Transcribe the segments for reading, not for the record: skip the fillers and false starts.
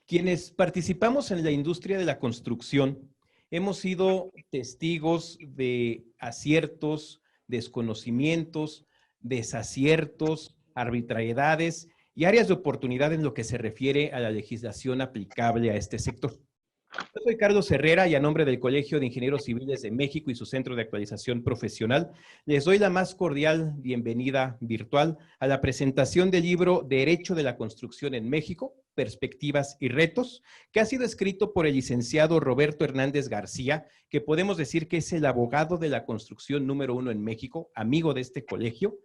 Quienes participamos en la industria de la construcción hemos sido testigos de aciertos, desconocimientos, desaciertos, arbitrariedades y áreas de oportunidad en lo que se refiere a la legislación aplicable a este sector. Yo soy Carlos Herrera y a nombre del Colegio de Ingenieros Civiles de México y su Centro de Actualización Profesional, les doy la más cordial bienvenida virtual a la presentación del libro Derecho de la Construcción en México, Perspectivas y Retos, que ha sido escrito por el licenciado Roberto Hernández García, que podemos decir que es el abogado de la construcción número 1 en México, amigo de este colegio,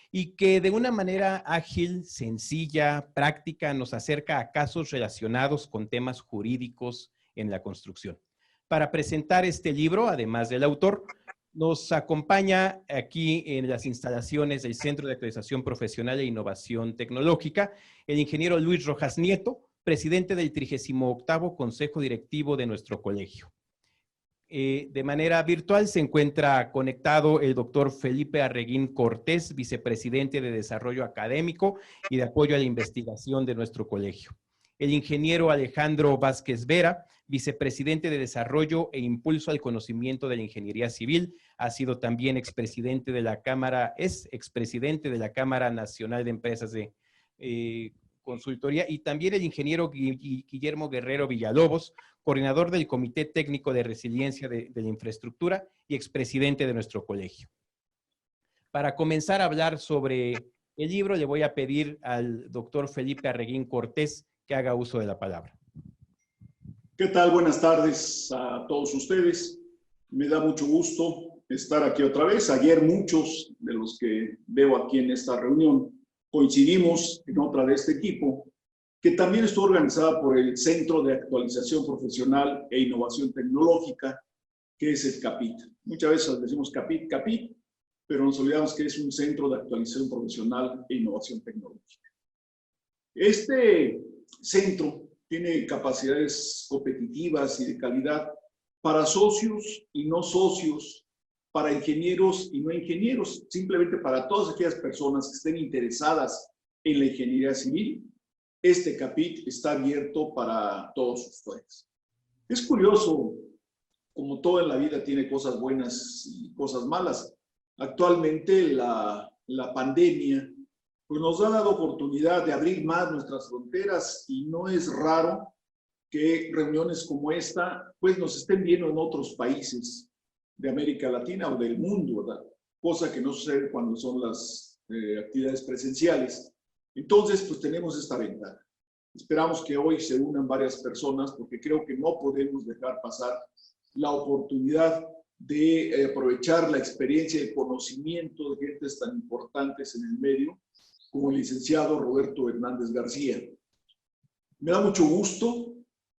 y que de una manera ágil, sencilla, práctica, nos acerca a casos relacionados con temas jurídicos en la construcción. Para presentar este libro, además del autor, nos acompaña aquí en las instalaciones del Centro de Actualización Profesional e Innovación Tecnológica, el ingeniero Luis Rojas Nieto, presidente del 38º Consejo Directivo de nuestro colegio. De manera virtual se encuentra conectado el doctor Felipe Arreguín Cortés, vicepresidente de Desarrollo Académico y de Apoyo a la Investigación de nuestro colegio. El ingeniero Alejandro Vázquez Vera, vicepresidente de Desarrollo e Impulso al Conocimiento de la Ingeniería Civil, ha sido también expresidente de la Cámara, es expresidente de la Cámara Nacional de Empresas de Consultoría, y también el ingeniero Guillermo Guerrero Villalobos, coordinador del Comité Técnico de Resiliencia de la Infraestructura y expresidente de nuestro colegio. Para comenzar a hablar sobre el libro, le voy a pedir al doctor Felipe Arreguín Cortés que haga uso de la palabra. ¿Qué tal? Buenas tardes a todos ustedes. Me da mucho gusto estar aquí otra vez. Ayer muchos de los que veo aquí en esta reunión coincidimos en otra de este equipo, que también estuvo organizada por el Centro de Actualización Profesional e Innovación Tecnológica, que es el CAPIT. Muchas veces decimos CAPIT, pero nos olvidamos que es un Centro de Actualización Profesional e Innovación Tecnológica. Este centro tiene capacidades competitivas y de calidad para socios y no socios, para ingenieros y no ingenieros, simplemente para todas aquellas personas que estén interesadas en la ingeniería civil. Este CAPIT está abierto para todos ustedes. Es curioso, como todo en la vida tiene cosas buenas y cosas malas. Actualmente la pandemia pues nos ha dado oportunidad de abrir más nuestras fronteras y no es raro que reuniones como esta pues nos estén viendo en otros países de América Latina o del mundo, ¿verdad? Cosa que no sucede cuando son las actividades presenciales. Entonces, pues tenemos esta ventaja. Esperamos que hoy se unan varias personas porque creo que no podemos dejar pasar la oportunidad de aprovechar la experiencia y el conocimiento de gentes tan importantes en el medio como el licenciado Roberto Hernández García. Me da mucho gusto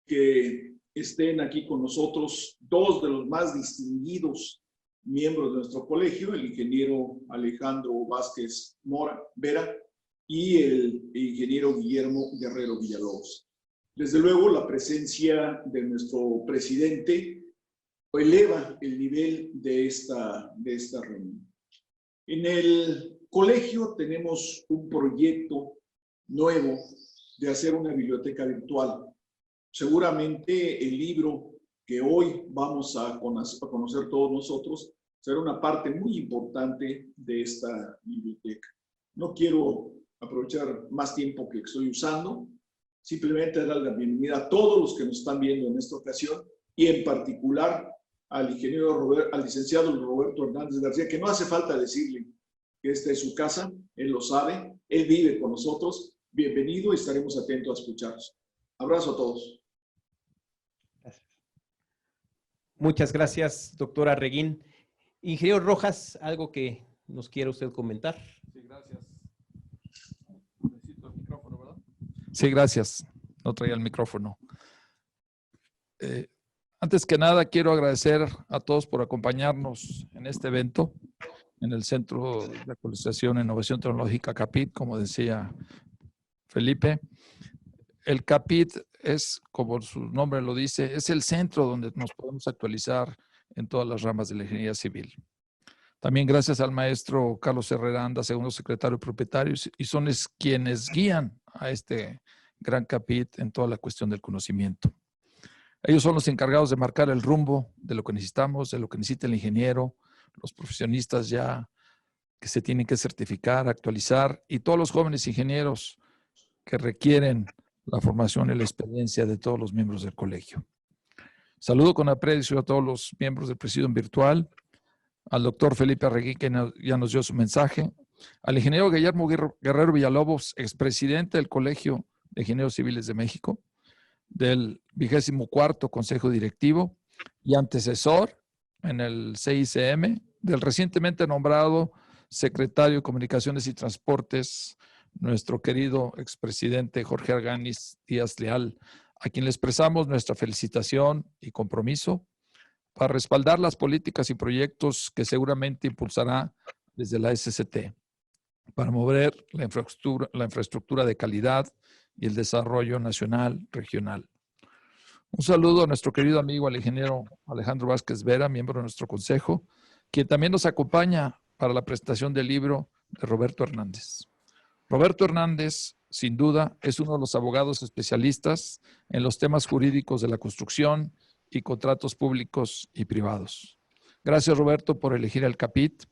que estén aquí con nosotros dos de los más distinguidos miembros de nuestro colegio, el ingeniero Alejandro Vázquez Vera y el ingeniero Guillermo Guerrero Villalobos. Desde luego, la presencia de nuestro presidente eleva el nivel de esta reunión. En el colegio tenemos un proyecto nuevo de hacer una biblioteca virtual. Seguramente el libro que hoy vamos a conocer todos nosotros será una parte muy importante de esta biblioteca. No quiero aprovechar más tiempo que estoy usando, simplemente dar la bienvenida a todos los que nos están viendo en esta ocasión y en particular al licenciado Roberto Hernández García, que no hace falta decirle que esta es su casa, él lo sabe, él vive con nosotros. Bienvenido y estaremos atentos a escucharlos. Abrazo a todos. Gracias. Muchas gracias, doctora Arreguín. Ingeniero Rojas, ¿algo que nos quiera usted comentar? Sí, gracias. Necesito el micrófono, ¿verdad? Sí, gracias. No traía el micrófono. Antes que nada, quiero agradecer a todos por acompañarnos en este evento, en el Centro de Actualización e Innovación Tecnológica CAPIT, como decía Felipe. El CAPIT es, como su nombre lo dice, es el centro donde nos podemos actualizar en todas las ramas de la ingeniería civil. También gracias al maestro Carlos Herrera Anda, segundo secretario propietario, y son quienes guían a este gran capit en toda la cuestión del conocimiento. Ellos son los encargados de marcar el rumbo de lo que necesitamos, de lo que necesita el ingeniero, los profesionistas ya que se tienen que certificar, actualizar, y todos los jóvenes ingenieros que requieren la formación y la experiencia de todos los miembros del colegio. Saludo con aprecio a todos los miembros del Presidium Virtual, al doctor Felipe Arregui, que ya nos dio su mensaje, al ingeniero Guillermo Guerrero Villalobos, expresidente del Colegio de Ingenieros Civiles de México, del 24º Consejo Directivo y antecesor en el CICM, del recientemente nombrado secretario de Comunicaciones y Transportes, nuestro querido expresidente Jorge Arganis Díaz Leal, a quien le expresamos nuestra felicitación y compromiso para respaldar las políticas y proyectos que seguramente impulsará desde la SCT para mover la infraestructura de calidad y el desarrollo nacional, regional. Un saludo a nuestro querido amigo, al ingeniero Alejandro Vázquez Vera, miembro de nuestro consejo, quien también nos acompaña para la presentación del libro de Roberto Hernández. Roberto Hernández, sin duda, es uno de los abogados especialistas en los temas jurídicos de la construcción y contratos públicos y privados. Gracias, Roberto, por elegir el CAPIT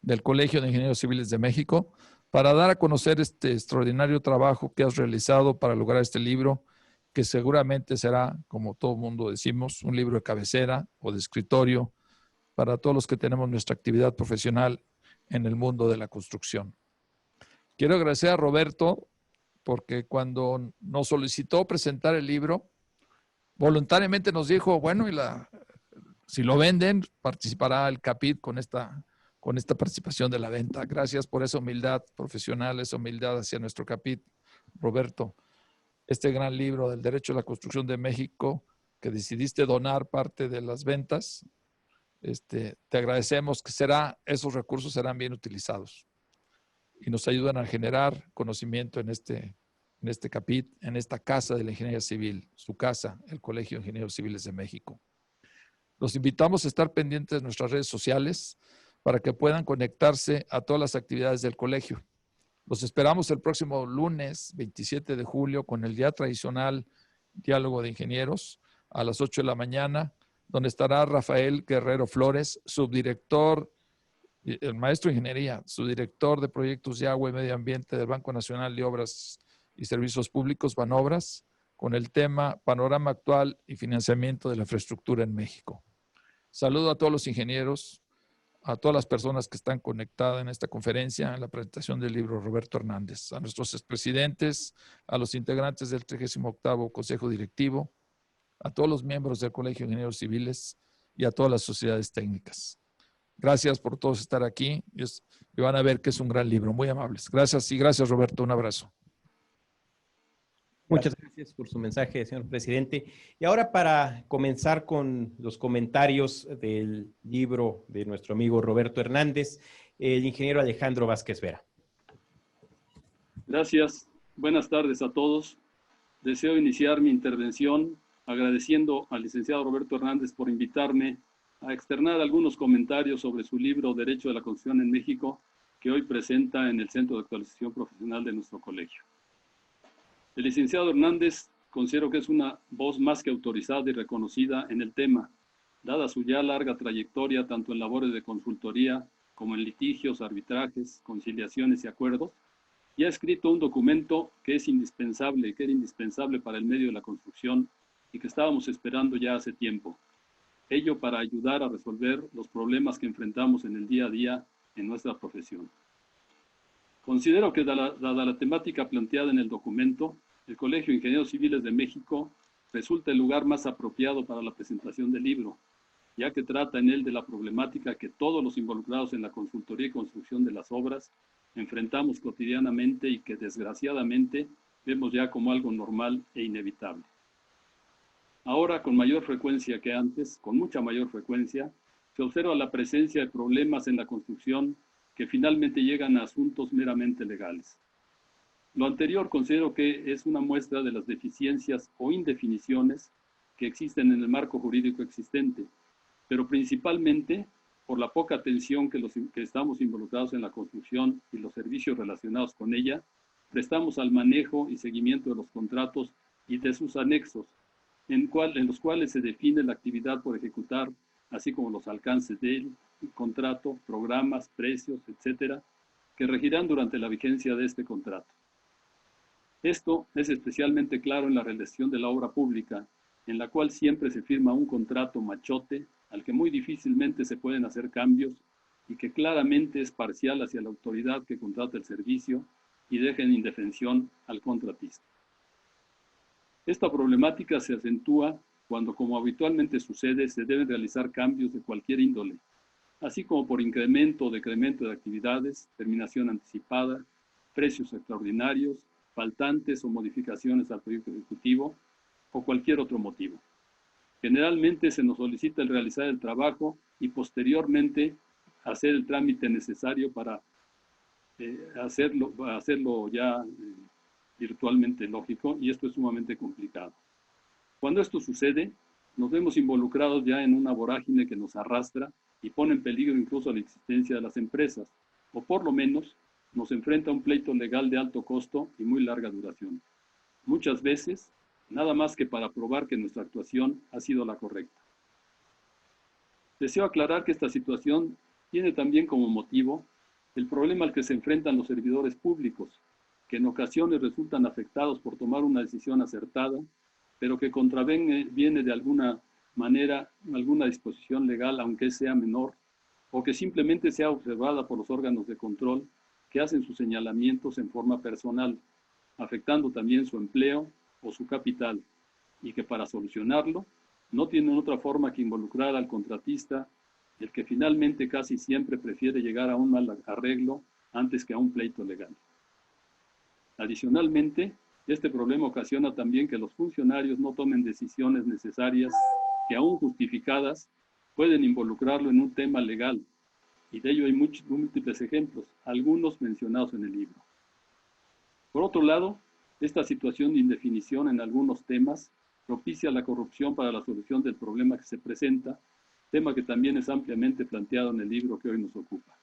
del Colegio de Ingenieros Civiles de México para dar a conocer este extraordinario trabajo que has realizado para lograr este libro, que seguramente será, como todo mundo decimos, un libro de cabecera o de escritorio para todos los que tenemos nuestra actividad profesional en el mundo de la construcción. Quiero agradecer a Roberto porque cuando nos solicitó presentar el libro, voluntariamente nos dijo, bueno, si lo venden, participará el CAPIT con esta participación de la venta. Gracias por esa humildad profesional, esa humildad hacia nuestro CAPIT, Roberto. Este gran libro del Derecho a la Construcción de México, que decidiste donar parte de las ventas, te agradecemos que esos recursos serán bien utilizados y nos ayudan a generar conocimiento en este CAPIT, en esta casa de la Ingeniería Civil, su casa, el Colegio de Ingenieros Civiles de México. Los invitamos a estar pendientes de nuestras redes sociales para que puedan conectarse a todas las actividades del colegio. Los esperamos el próximo lunes 27 de julio con el ya tradicional Diálogo de Ingenieros a las 8 de la mañana, donde estará Rafael Guerrero Flores, subdirector, el maestro de ingeniería, subdirector de proyectos de agua y medio ambiente del Banco Nacional de Obras y Servicios Públicos, Banobras, con el tema Panorama Actual y Financiamiento de la Infraestructura en México. Saludo a todos los ingenieros, a todas las personas que están conectadas en esta conferencia, en la presentación del libro Roberto Hernández, a nuestros expresidentes, a los integrantes del 38º Consejo Directivo, a todos los miembros del Colegio de Ingenieros Civiles y a todas las sociedades técnicas. Gracias por todos estar aquí y van a ver que es un gran libro, muy amables. Gracias y gracias, Roberto. Un abrazo. Muchas gracias por su mensaje, señor presidente. Y ahora para comenzar con los comentarios del libro de nuestro amigo Roberto Hernández, el ingeniero Alejandro Vázquez Vera. Gracias. Buenas tardes a todos. Deseo iniciar mi intervención agradeciendo al licenciado Roberto Hernández por invitarme a externar algunos comentarios sobre su libro Derecho de la Construcción en México, que hoy presenta en el Centro de Actualización Profesional de nuestro colegio. El licenciado Hernández considero que es una voz más que autorizada y reconocida en el tema, dada su ya larga trayectoria tanto en labores de consultoría como en litigios, arbitrajes, conciliaciones y acuerdos, y ha escrito un documento que era indispensable para el medio de la construcción y que estábamos esperando ya hace tiempo. Ello para ayudar a resolver los problemas que enfrentamos en el día a día en nuestra profesión. Considero que dada la temática planteada en el documento, el Colegio de Ingenieros Civiles de México resulta el lugar más apropiado para la presentación del libro, ya que trata en él de la problemática que todos los involucrados en la consultoría y construcción de las obras enfrentamos cotidianamente y que desgraciadamente vemos ya como algo normal e inevitable. Ahora, con mayor frecuencia que antes, con mucha mayor frecuencia, se observa la presencia de problemas en la construcción que finalmente llegan a asuntos meramente legales. Lo anterior considero que es una muestra de las deficiencias o indefiniciones que existen en el marco jurídico existente, pero principalmente por la poca atención que estamos involucrados en la construcción y los servicios relacionados con ella prestamos al manejo y seguimiento de los contratos y de sus anexos, en los cuales se define la actividad por ejecutar, así como los alcances del contrato, programas, precios, etcétera, que regirán durante la vigencia de este contrato. Esto es especialmente claro en la realización de la obra pública, en la cual siempre se firma un contrato machote al que muy difícilmente se pueden hacer cambios y que claramente es parcial hacia la autoridad que contrata el servicio y deja en indefensión al contratista. Esta problemática se acentúa cuando, como habitualmente sucede, se deben realizar cambios de cualquier índole, así como por incremento o decremento de actividades, terminación anticipada, precios extraordinarios, faltantes o modificaciones al proyecto ejecutivo o cualquier otro motivo. Generalmente se nos solicita el realizar el trabajo y posteriormente hacer el trámite necesario para hacerlo ya virtualmente lógico, y esto es sumamente complicado. Cuando esto sucede, nos vemos involucrados ya en una vorágine que nos arrastra y pone en peligro incluso la existencia de las empresas, o por lo menos nos enfrenta a un pleito legal de alto costo y muy larga duración. Muchas veces, nada más que para probar que nuestra actuación ha sido la correcta. Deseo aclarar que esta situación tiene también como motivo el problema al que se enfrentan los servidores públicos, que en ocasiones resultan afectados por tomar una decisión acertada, pero que contraviene de alguna manera alguna disposición legal, aunque sea menor, o que simplemente sea observada por los órganos de control que hacen sus señalamientos en forma personal, afectando también su empleo o su capital, y que para solucionarlo no tienen otra forma que involucrar al contratista, el que finalmente casi siempre prefiere llegar a un mal arreglo antes que a un pleito legal. Adicionalmente, este problema ocasiona también que los funcionarios no tomen decisiones necesarias que, aún justificadas, pueden involucrarlo en un tema legal, y de ello hay múltiples ejemplos, algunos mencionados en el libro. Por otro lado, esta situación de indefinición en algunos temas propicia la corrupción para la solución del problema que se presenta, tema que también es ampliamente planteado en el libro que hoy nos ocupa.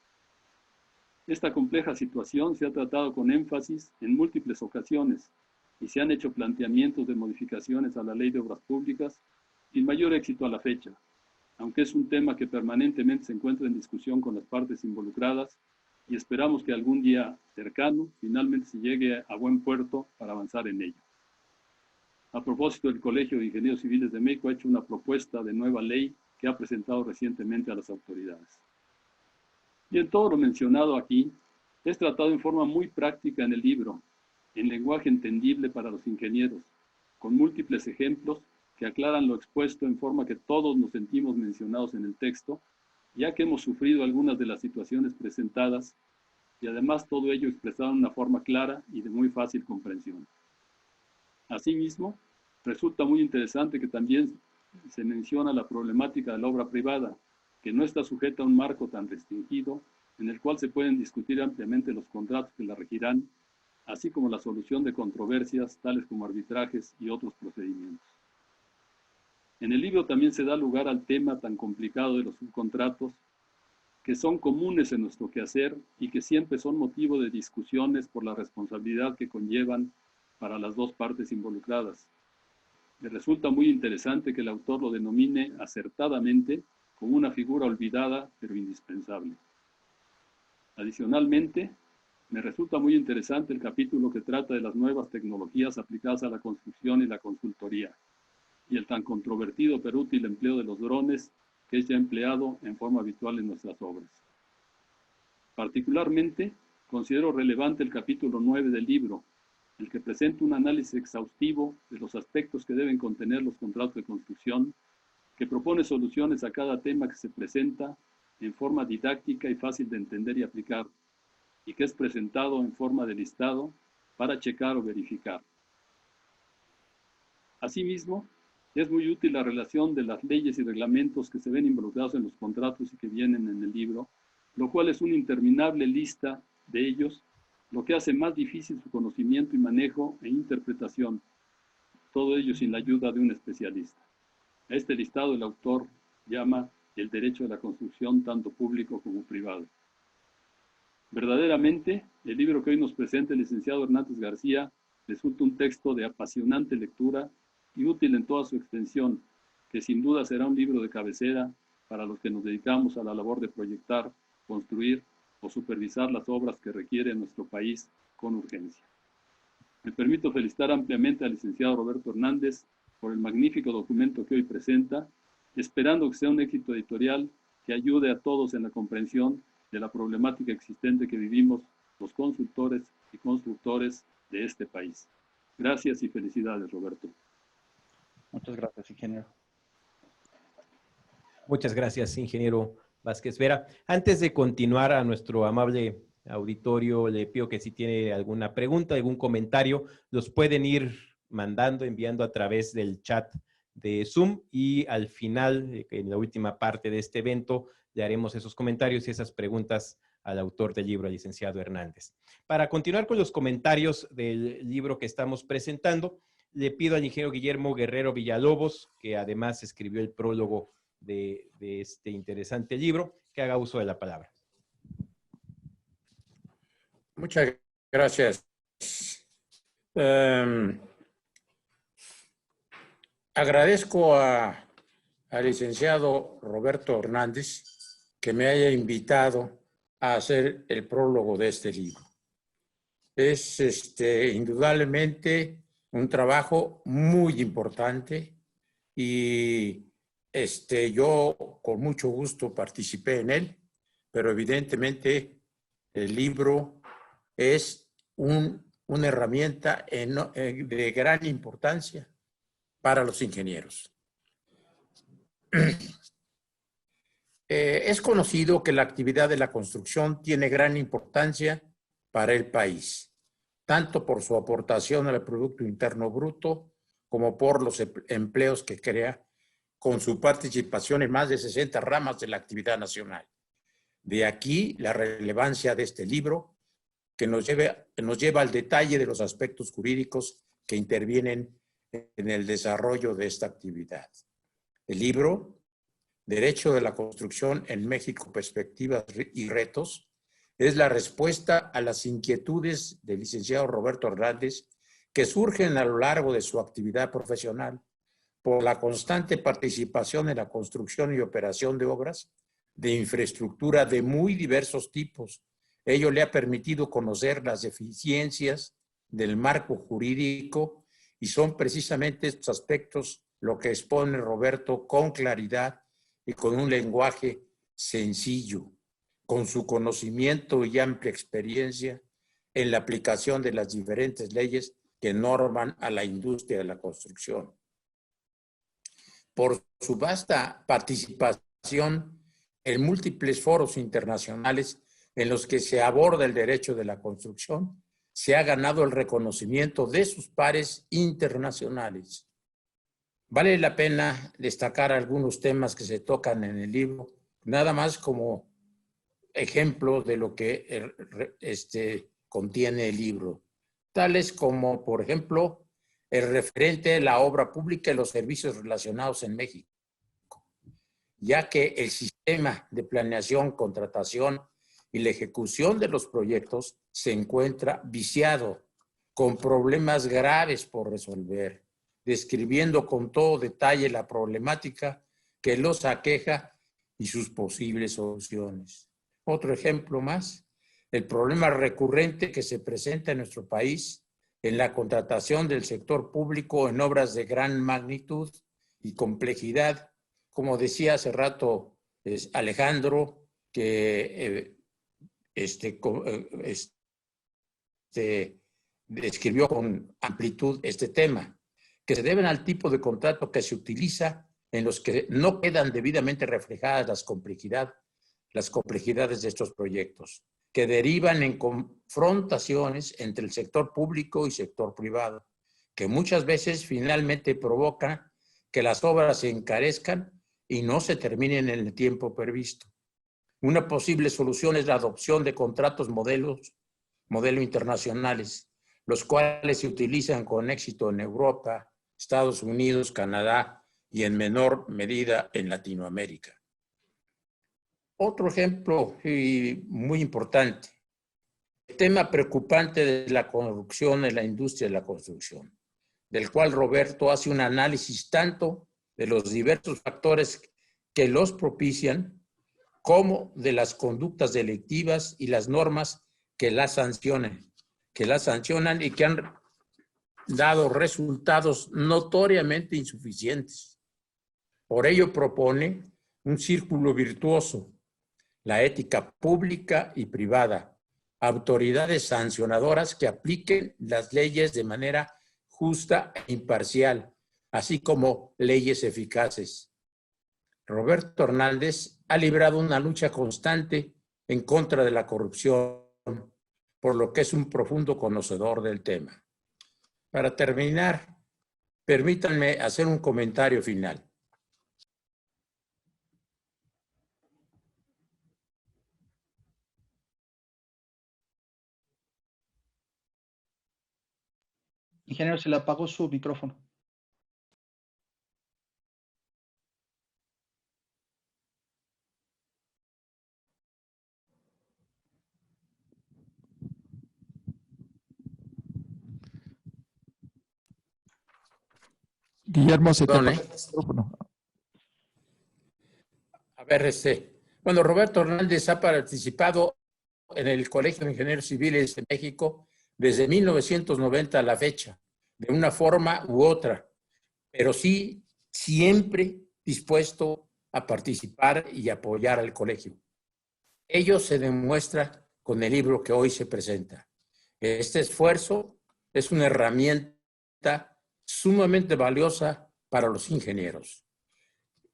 Esta compleja situación se ha tratado con énfasis en múltiples ocasiones y se han hecho planteamientos de modificaciones a la Ley de Obras Públicas sin mayor éxito a la fecha, aunque es un tema que permanentemente se encuentra en discusión con las partes involucradas y esperamos que algún día cercano finalmente se llegue a buen puerto para avanzar en ello. A propósito, el Colegio de Ingenieros Civiles de México ha hecho una propuesta de nueva ley que ha presentado recientemente a las autoridades. Y en todo lo mencionado aquí, es tratado en forma muy práctica en el libro, en lenguaje entendible para los ingenieros, con múltiples ejemplos que aclaran lo expuesto en forma que todos nos sentimos mencionados en el texto, ya que hemos sufrido algunas de las situaciones presentadas y además todo ello expresado en una forma clara y de muy fácil comprensión. Asimismo, resulta muy interesante que también se menciona la problemática de la obra privada, que no está sujeta a un marco tan restringido, en el cual se pueden discutir ampliamente los contratos que la regirán, así como la solución de controversias tales como arbitrajes y otros procedimientos. En el libro también se da lugar al tema tan complicado de los subcontratos, que son comunes en nuestro quehacer y que siempre son motivo de discusiones por la responsabilidad que conllevan para las dos partes involucradas. Me resulta muy interesante que el autor lo denomine acertadamente como una figura olvidada pero indispensable. Adicionalmente, me resulta muy interesante el capítulo que trata de las nuevas tecnologías aplicadas a la construcción y la consultoría, y el tan controvertido pero útil empleo de los drones que es ya empleado en forma habitual en nuestras obras. Particularmente, considero relevante el capítulo 9 del libro, el que presenta un análisis exhaustivo de los aspectos que deben contener los contratos de construcción, que propone soluciones a cada tema que se presenta en forma didáctica y fácil de entender y aplicar, y que es presentado en forma de listado para checar o verificar. Asimismo, es muy útil la relación de las leyes y reglamentos que se ven involucrados en los contratos y que vienen en el libro, lo cual es una interminable lista de ellos, lo que hace más difícil su conocimiento y manejo e interpretación, todo ello sin la ayuda de un especialista. A este listado el autor llama el derecho de la construcción tanto público como privado. Verdaderamente, el libro que hoy nos presenta el licenciado Hernández García resulta un texto de apasionante lectura y útil en toda su extensión, que sin duda será un libro de cabecera para los que nos dedicamos a la labor de proyectar, construir o supervisar las obras que requiere nuestro país con urgencia. Me permito felicitar ampliamente al licenciado Roberto Hernández por el magnífico documento que hoy presenta, esperando que sea un éxito editorial que ayude a todos en la comprensión de la problemática existente que vivimos los consultores y constructores de este país. Gracias y felicidades, Roberto. Muchas gracias, ingeniero. Muchas gracias, ingeniero Vázquez Vera. Antes de continuar, a nuestro amable auditorio le pido que si tiene alguna pregunta, algún comentario, los pueden ir mandando, enviando a través del chat de Zoom, y al final, en la última parte de este evento, le haremos esos comentarios y esas preguntas al autor del libro, al licenciado Hernández. Para continuar con los comentarios del libro que estamos presentando, le pido al ingeniero Guillermo Guerrero Villalobos, que además escribió el prólogo de este interesante libro, que haga uso de la palabra. Muchas gracias. Agradezco al licenciado Roberto Hernández que me haya invitado a hacer el prólogo de este libro. Es indudablemente un trabajo muy importante y yo con mucho gusto participé en él, pero evidentemente el libro es una herramienta de gran importancia para los ingenieros. Es conocido que la actividad de la construcción tiene gran importancia para el país, tanto por su aportación al Producto Interno Bruto como por los empleos que crea con su participación en más de 60 ramas de la actividad nacional. De aquí la relevancia de este libro, que nos lleva al detalle de los aspectos jurídicos que intervienen en el desarrollo de esta actividad. El libro, Derecho de la Construcción en México, Perspectivas y Retos, es la respuesta a las inquietudes del licenciado Roberto Hernández que surgen a lo largo de su actividad profesional por la constante participación en la construcción y operación de obras de infraestructura de muy diversos tipos. Ello le ha permitido conocer las deficiencias del marco jurídico y son precisamente estos aspectos lo que expone Roberto con claridad y con un lenguaje sencillo, con su conocimiento y amplia experiencia en la aplicación de las diferentes leyes que norman a la industria de la construcción. Por su vasta participación en múltiples foros internacionales en los que se aborda el derecho de la construcción, se ha ganado el reconocimiento de sus pares internacionales. Vale la pena destacar algunos temas que se tocan en el libro, nada más como ejemplo de lo que contiene el libro, tales como, por ejemplo, el referente a la obra pública y los servicios relacionados en México, ya que el sistema de planeación, contratación y la ejecución de los proyectos se encuentra viciado, con problemas graves por resolver, describiendo con todo detalle la problemática que los aqueja y sus posibles soluciones. Otro ejemplo más, el problema recurrente que se presenta en nuestro país en la contratación del sector público en obras de gran magnitud y complejidad. Como decía hace rato Alejandro, que describió con amplitud este tema, que se deben al tipo de contrato que se utiliza en los que no quedan debidamente reflejadas las complejidades de estos proyectos, que derivan en confrontaciones entre el sector público y sector privado, que muchas veces finalmente provocan que las obras se encarezcan y no se terminen en el tiempo previsto. Una posible solución es la adopción de contratos modelo internacionales, los cuales se utilizan con éxito en Europa, Estados Unidos, Canadá y en menor medida en Latinoamérica. Otro ejemplo muy importante, tema preocupante de la corrupción en la industria de la construcción, del cual Roberto hace un análisis tanto de los diversos factores que los propician, como de las conductas delictivas y las normas que las sancionan y que han dado resultados notoriamente insuficientes. Por ello propone un círculo virtuoso, la ética pública y privada, autoridades sancionadoras que apliquen las leyes de manera justa e imparcial, así como leyes eficaces. Roberto Hernández ha librado una lucha constante en contra de la corrupción, por lo que es un profundo conocedor del tema. Para terminar, permítanme hacer un comentario final. Ingeniero, se le apagó su micrófono. Guillermo, se te Perdón, apagó el micrófono. A ver, bueno, Roberto Hernández ha participado en el Colegio de Ingenieros Civiles de México desde 1990 a la fecha, de una forma u otra, pero sí siempre dispuesto a participar y apoyar al colegio. Ello se demuestra con el libro que hoy se presenta. Este esfuerzo es una herramienta sumamente valiosa para los ingenieros.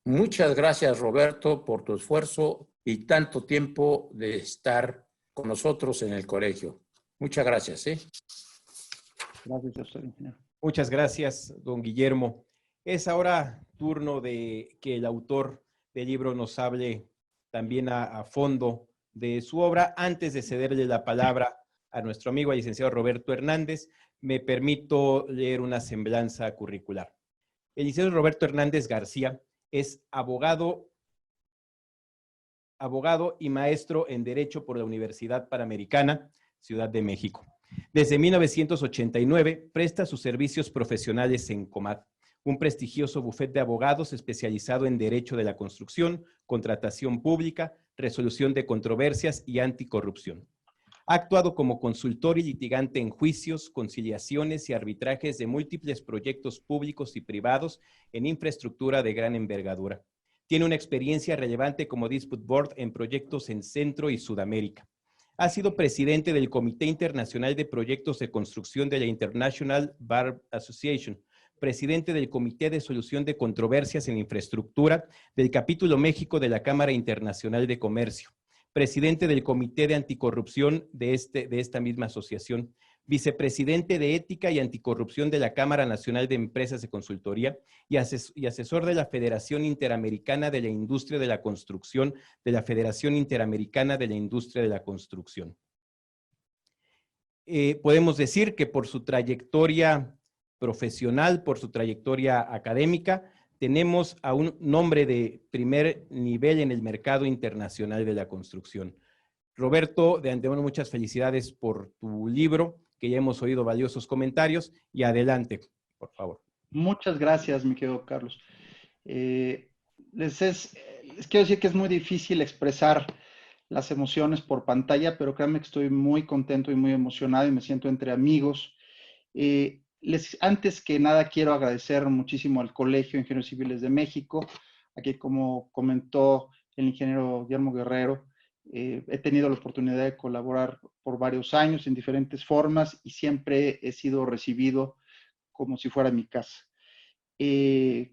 Muchas gracias, Roberto, por tu esfuerzo y tanto tiempo de estar con nosotros en el colegio. Muchas gracias. Gracias a usted, ingeniero. Muchas gracias, don Guillermo. Es ahora turno de que el autor del libro nos hable también a fondo de su obra. Antes de cederle la palabra a nuestro amigo, el licenciado Roberto Hernández, me permito leer una semblanza curricular. El licenciado Roberto Hernández García es abogado y maestro en Derecho por la Universidad Panamericana, Ciudad de México. Desde 1989 presta sus servicios profesionales en Comad, un prestigioso bufete de abogados especializado en Derecho de la Construcción, Contratación Pública, Resolución de Controversias y Anticorrupción. Ha actuado como consultor y litigante en juicios, conciliaciones y arbitrajes de múltiples proyectos públicos y privados en infraestructura de gran envergadura. Tiene una experiencia relevante como Dispute Board en proyectos en Centro y Sudamérica. Ha sido presidente del Comité Internacional de Proyectos de Construcción de la International Bar Association, presidente del Comité de Solución de Controversias en Infraestructura del Capítulo México de la Cámara Internacional de Comercio, presidente del Comité de Anticorrupción de esta misma asociación, vicepresidente de Ética y Anticorrupción de la Cámara Nacional de Empresas de Consultoría y asesor de la Federación Interamericana de la Industria de la Construcción, de la Federación Interamericana de la Industria de la Construcción. Podemos decir que por su trayectoria profesional, por su trayectoria académica, tenemos a un nombre de primer nivel en el mercado internacional de la construcción. Roberto, de antemano, muchas felicidades por tu libro, que ya hemos oído valiosos comentarios, y adelante, por favor. Muchas gracias, mi querido Carlos. Les quiero decir que es muy difícil expresar las emociones por pantalla, pero créanme que estoy muy contento y muy emocionado y me siento entre amigos. Antes que nada, quiero agradecer muchísimo al Colegio de Ingenieros Civiles de México. Aquí, como comentó el ingeniero Guillermo Guerrero, he tenido la oportunidad de colaborar por varios años en diferentes formas y siempre he sido recibido como si fuera mi casa,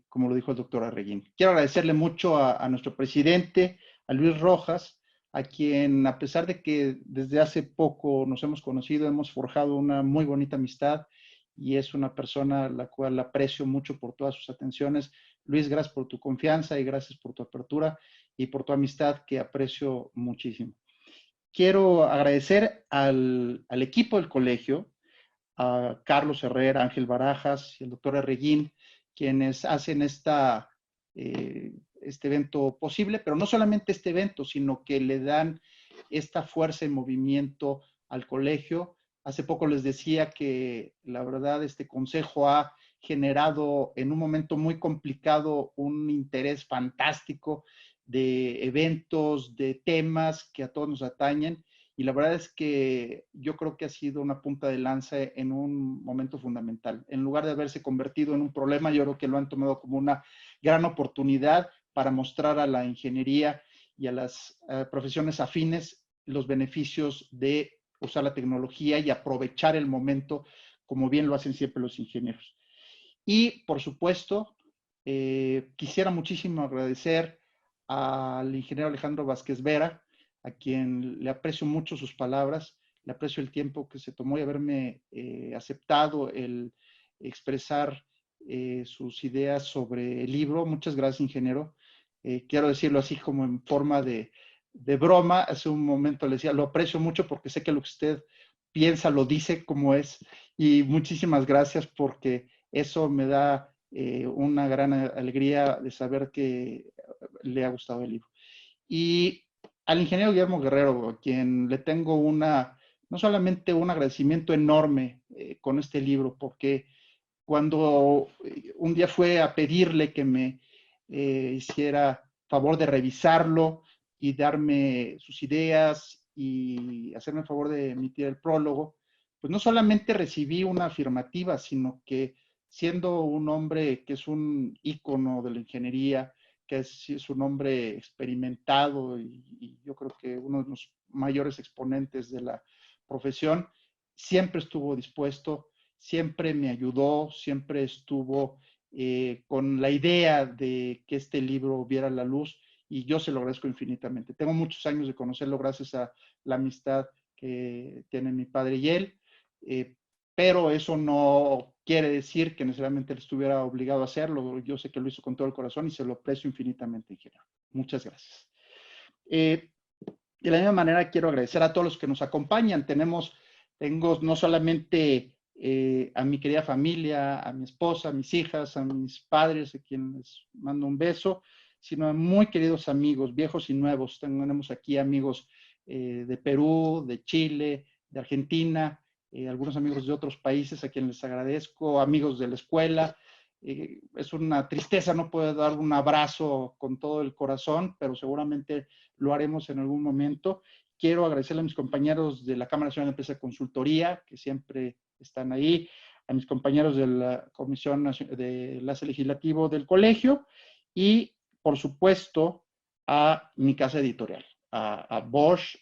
como lo dijo el doctor Arreguín. Quiero agradecerle mucho a nuestro presidente, a Luis Rojas, a quien, a pesar de que desde hace poco nos hemos conocido, hemos forjado una muy bonita amistad y es una persona a la cual aprecio mucho por todas sus atenciones. Luis, gracias por tu confianza y gracias por tu apertura y por tu amistad, que aprecio muchísimo. Quiero agradecer al equipo del colegio, a Carlos Herrera, Ángel Barajas y el doctor Arreguín, quienes hacen este evento posible, pero no solamente este evento, sino que le dan esta fuerza y movimiento al colegio. Hace poco les decía que la verdad este consejo ha generado en un momento muy complicado un interés fantástico de eventos, de temas que a todos nos atañen. Y la verdad es que yo creo que ha sido una punta de lanza en un momento fundamental. En lugar de haberse convertido en un problema, yo creo que lo han tomado como una gran oportunidad para mostrar a la ingeniería y a las profesiones afines los beneficios de usar la tecnología y aprovechar el momento, como bien lo hacen siempre los ingenieros. Y, por supuesto, quisiera muchísimo agradecer al ingeniero Alejandro Vázquez Vera, a quien le aprecio mucho sus palabras, le aprecio el tiempo que se tomó y haberme aceptado el expresar sus ideas sobre el libro. Muchas gracias, ingeniero. Quiero decirlo así como en forma de broma. Hace un momento le decía, lo aprecio mucho porque sé que lo que usted piensa lo dice como es. Y muchísimas gracias porque eso me da una gran alegría de saber que le ha gustado el libro. Y al ingeniero Guillermo Guerrero, a quien le tengo no solamente un agradecimiento enorme con este libro, porque cuando un día fue a pedirle que me hiciera favor de revisarlo y darme sus ideas y hacerme el favor de emitir el prólogo, pues no solamente recibí una afirmativa, sino que siendo un hombre que es un ícono de la ingeniería, que es un hombre experimentado y yo creo que uno de los mayores exponentes de la profesión, siempre estuvo dispuesto, siempre me ayudó, siempre estuvo con la idea de que este libro viera la luz y yo se lo agradezco infinitamente. Tengo muchos años de conocerlo gracias a la amistad que tienen mi padre y él, pero eso no quiere decir que necesariamente él estuviera obligado a hacerlo. Yo sé que lo hizo con todo el corazón y se lo aprecio infinitamente, ingeniero. Muchas gracias. De la misma manera quiero agradecer a todos los que nos acompañan. Tengo no solamente a mi querida familia, a mi esposa, a mis hijas, a mis padres, a quienes mando un beso, sino a muy queridos amigos, viejos y nuevos. Tenemos aquí amigos de Perú, de Chile, de Argentina, algunos amigos de otros países a quienes les agradezco, amigos de la escuela. Es una tristeza no poder dar un abrazo con todo el corazón, pero seguramente lo haremos en algún momento. Quiero agradecerle a mis compañeros de la Cámara Nacional de Empresa de Consultoría, que siempre están ahí, a mis compañeros de la Comisión de Enlace Legislativo del colegio y, por supuesto, a mi casa editorial, a Bosch,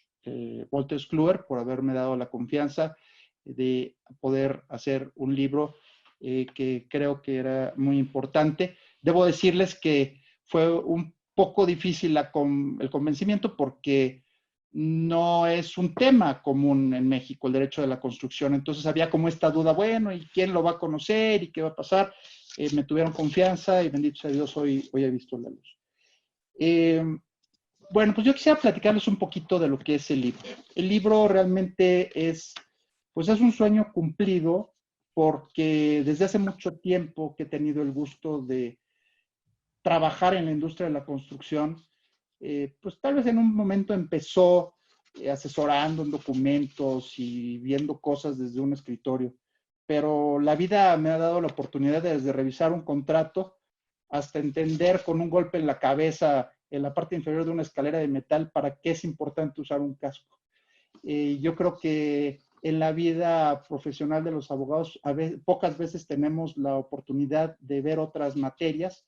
Wolters Kluwer, por haberme dado la confianza de poder hacer un libro que creo que era muy importante. Debo decirles que fue un poco difícil el convencimiento porque no es un tema común en México, el derecho de la construcción. Entonces había como esta duda, bueno, ¿y quién lo va a conocer? ¿Y qué va a pasar? Me tuvieron confianza y bendito sea Dios, hoy he visto la luz. Bueno, pues yo quisiera platicarles un poquito de lo que es el libro. El libro realmente es un sueño cumplido porque desde hace mucho tiempo que he tenido el gusto de trabajar en la industria de la construcción, pues tal vez en un momento empezó asesorando en documentos y viendo cosas desde un escritorio, pero la vida me ha dado la oportunidad de desde revisar un contrato hasta entender con un golpe en la cabeza en la parte inferior de una escalera de metal para qué es importante usar un casco. Yo creo que en la vida profesional de los abogados pocas veces tenemos la oportunidad de ver otras materias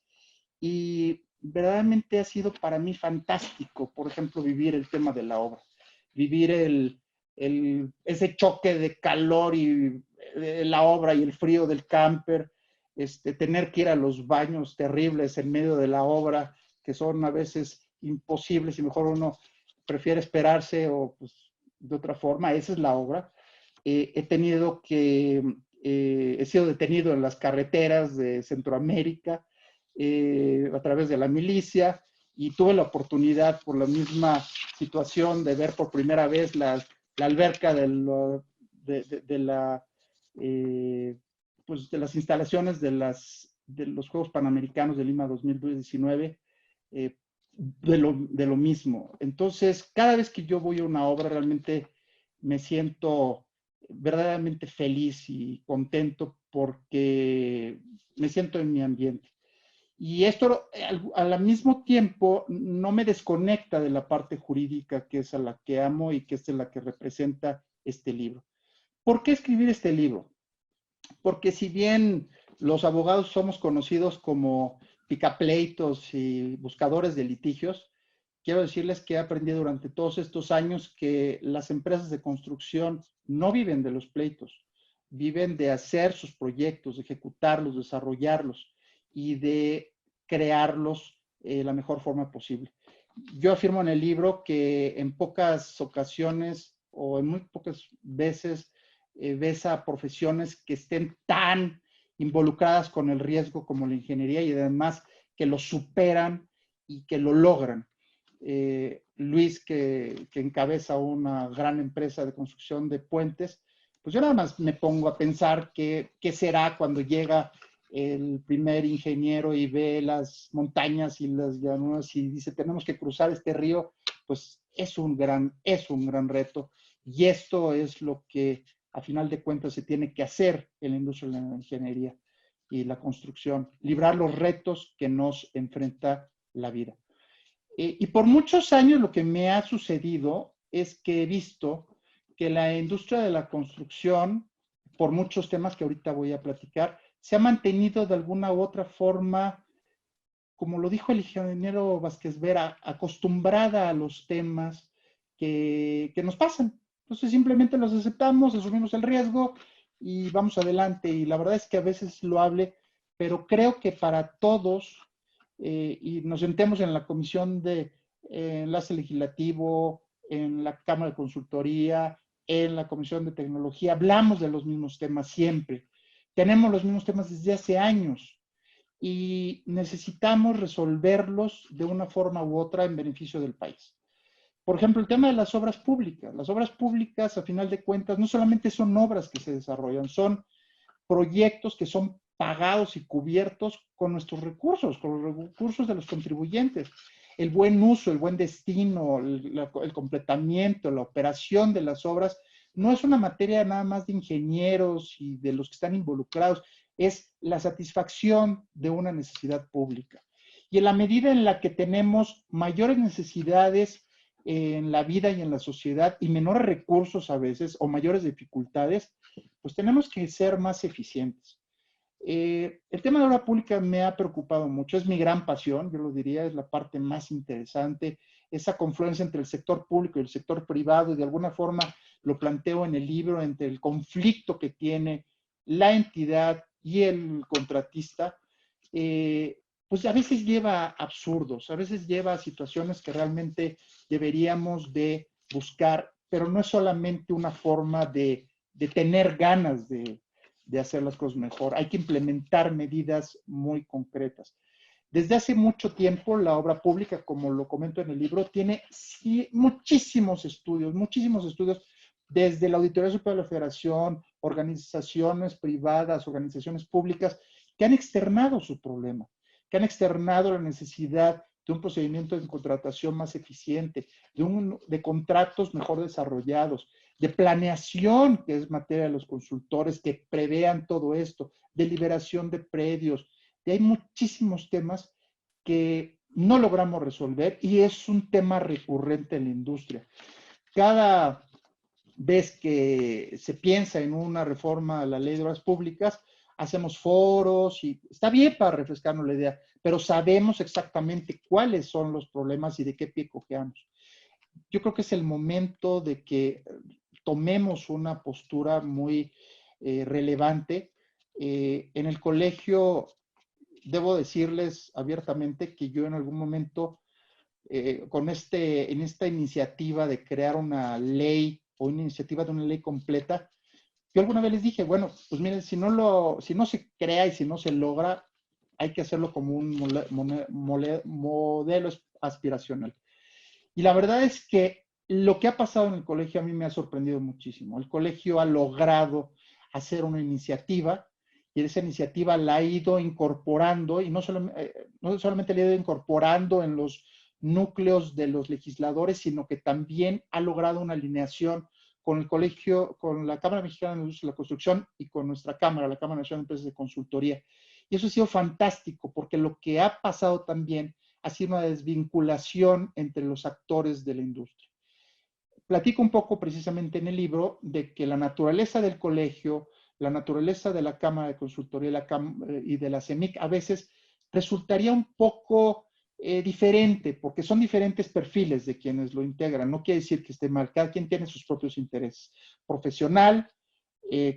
y verdaderamente ha sido para mí fantástico, por ejemplo, vivir el tema de la obra, vivir ese choque de calor y la obra y el frío del camper, tener que ir a los baños terribles en medio de la obra, que son a veces imposibles y mejor uno prefiere esperarse o pues, de otra forma. Esa es la obra. He sido detenido en las carreteras de Centroamérica a través de la milicia y tuve la oportunidad por la misma situación de ver por primera vez la alberca de las instalaciones de los Juegos Panamericanos de Lima 2019, de lo mismo. Entonces, cada vez que yo voy a una obra, realmente me siento verdaderamente feliz y contento porque me siento en mi ambiente. Y esto al mismo tiempo no me desconecta de la parte jurídica, que es a la que amo y que es la que representa este libro. ¿Por qué escribir este libro? Porque si bien los abogados somos conocidos como picapleitos y buscadores de litigios, quiero decirles que he aprendido durante todos estos años que las empresas de construcción no viven de los pleitos, viven de hacer sus proyectos, de ejecutarlos, desarrollarlos y de crearlos de la mejor forma posible. Yo afirmo en el libro que en pocas ocasiones o en muy pocas veces ves a profesiones que estén tan involucradas con el riesgo como la ingeniería y además que lo superan y que lo logran. Luis, que encabeza una gran empresa de construcción de puentes, pues yo nada más me pongo a pensar qué será cuando llega el primer ingeniero y ve las montañas y las llanuras y dice, tenemos que cruzar este río, pues es un gran reto. Y esto es lo que a final de cuentas se tiene que hacer en la industria de la ingeniería y la construcción, librar los retos que nos enfrenta la vida. Y por muchos años lo que me ha sucedido es que he visto que la industria de la construcción, por muchos temas que ahorita voy a platicar, se ha mantenido de alguna u otra forma, como lo dijo el ingeniero Vázquez Vera, acostumbrada a los temas que nos pasan. Entonces simplemente los aceptamos, asumimos el riesgo y vamos adelante. Y la verdad es que a veces lo hable, pero creo que para todos, y nos sentemos en la comisión de enlace legislativo, en la Cámara de Consultoría, en la Comisión de Tecnología, hablamos de los mismos temas siempre. Tenemos los mismos temas desde hace años y necesitamos resolverlos de una forma u otra en beneficio del país. Por ejemplo, el tema de las obras públicas. Las obras públicas, a final de cuentas, no solamente son obras que se desarrollan, son proyectos que son pagados y cubiertos con nuestros recursos, con los recursos de los contribuyentes. El buen uso, el buen destino, el completamiento, la operación de las obras, no es una materia nada más de ingenieros y de los que están involucrados, es la satisfacción de una necesidad pública. Y en la medida en la que tenemos mayores necesidades en la vida y en la sociedad y menores recursos a veces o mayores dificultades, pues tenemos que ser más eficientes. El tema de obra pública me ha preocupado mucho, es mi gran pasión, yo lo diría, es la parte más interesante, esa confluencia entre el sector público y el sector privado, y de alguna forma lo planteo en el libro, entre el conflicto que tiene la entidad y el contratista, pues a veces lleva a absurdos, a veces lleva a situaciones que realmente deberíamos de buscar, pero no es solamente una forma de tener ganas de hacer las cosas mejor. Hay que implementar medidas muy concretas. Desde hace mucho tiempo, la obra pública, como lo comento en el libro, tiene muchísimos estudios, desde la Auditoría Superior de la Federación, organizaciones privadas, organizaciones públicas, que han externado su problema, que han externado la necesidad de un procedimiento de contratación más eficiente, de contratos mejor desarrollados, de planeación, que es materia de los consultores, que prevean todo esto, de liberación de predios. Y hay muchísimos temas que no logramos resolver y es un tema recurrente en la industria. Cada vez que se piensa en una reforma a la ley de obras públicas, hacemos foros y está bien para refrescarnos la idea, pero sabemos exactamente cuáles son los problemas y de qué pie cojeamos. Yo creo que es el momento de que tomemos una postura muy relevante. En el colegio, debo decirles abiertamente que yo en algún momento, en esta iniciativa de crear una ley o una iniciativa de una ley completa, yo alguna vez les dije, bueno, pues miren, si no se crea y si no se logra, hay que hacerlo como un modelo aspiracional. Y la verdad es que lo que ha pasado en el colegio a mí me ha sorprendido muchísimo. El colegio ha logrado hacer una iniciativa y esa iniciativa la ha ido incorporando y no solamente la ha ido incorporando en los núcleos de los legisladores, sino que también ha logrado una alineación con el colegio, con la Cámara Mexicana de la Industria de la Construcción y con nuestra Cámara, la Cámara Nacional de Empresas de Consultoría. Y eso ha sido fantástico, porque lo que ha pasado también ha sido una desvinculación entre los actores de la industria. Platico un poco precisamente en el libro de que la naturaleza del colegio, la naturaleza de la Cámara de Consultoría y de la CEMIC a veces resultaría un poco diferente, porque son diferentes perfiles de quienes lo integran. No quiere decir que esté mal, cada quien tiene sus propios intereses, profesional,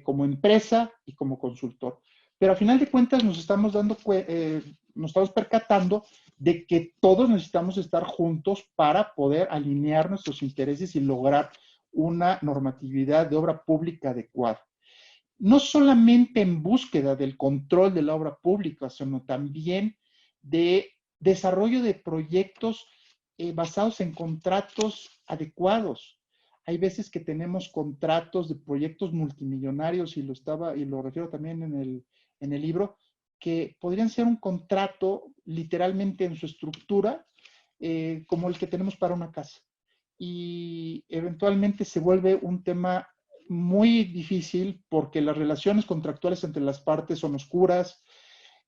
como empresa y como consultor. Pero a final de cuentas nos estamos percatando de que todos necesitamos estar juntos para poder alinear nuestros intereses y lograr una normatividad de obra pública adecuada. No solamente en búsqueda del control de la obra pública, sino también de desarrollo de proyectos basados en contratos adecuados. Hay veces que tenemos contratos de proyectos multimillonarios, y lo refiero también en el libro, que podrían ser un contrato literalmente en su estructura, como el que tenemos para una casa. Y eventualmente se vuelve un tema muy difícil porque las relaciones contractuales entre las partes son oscuras,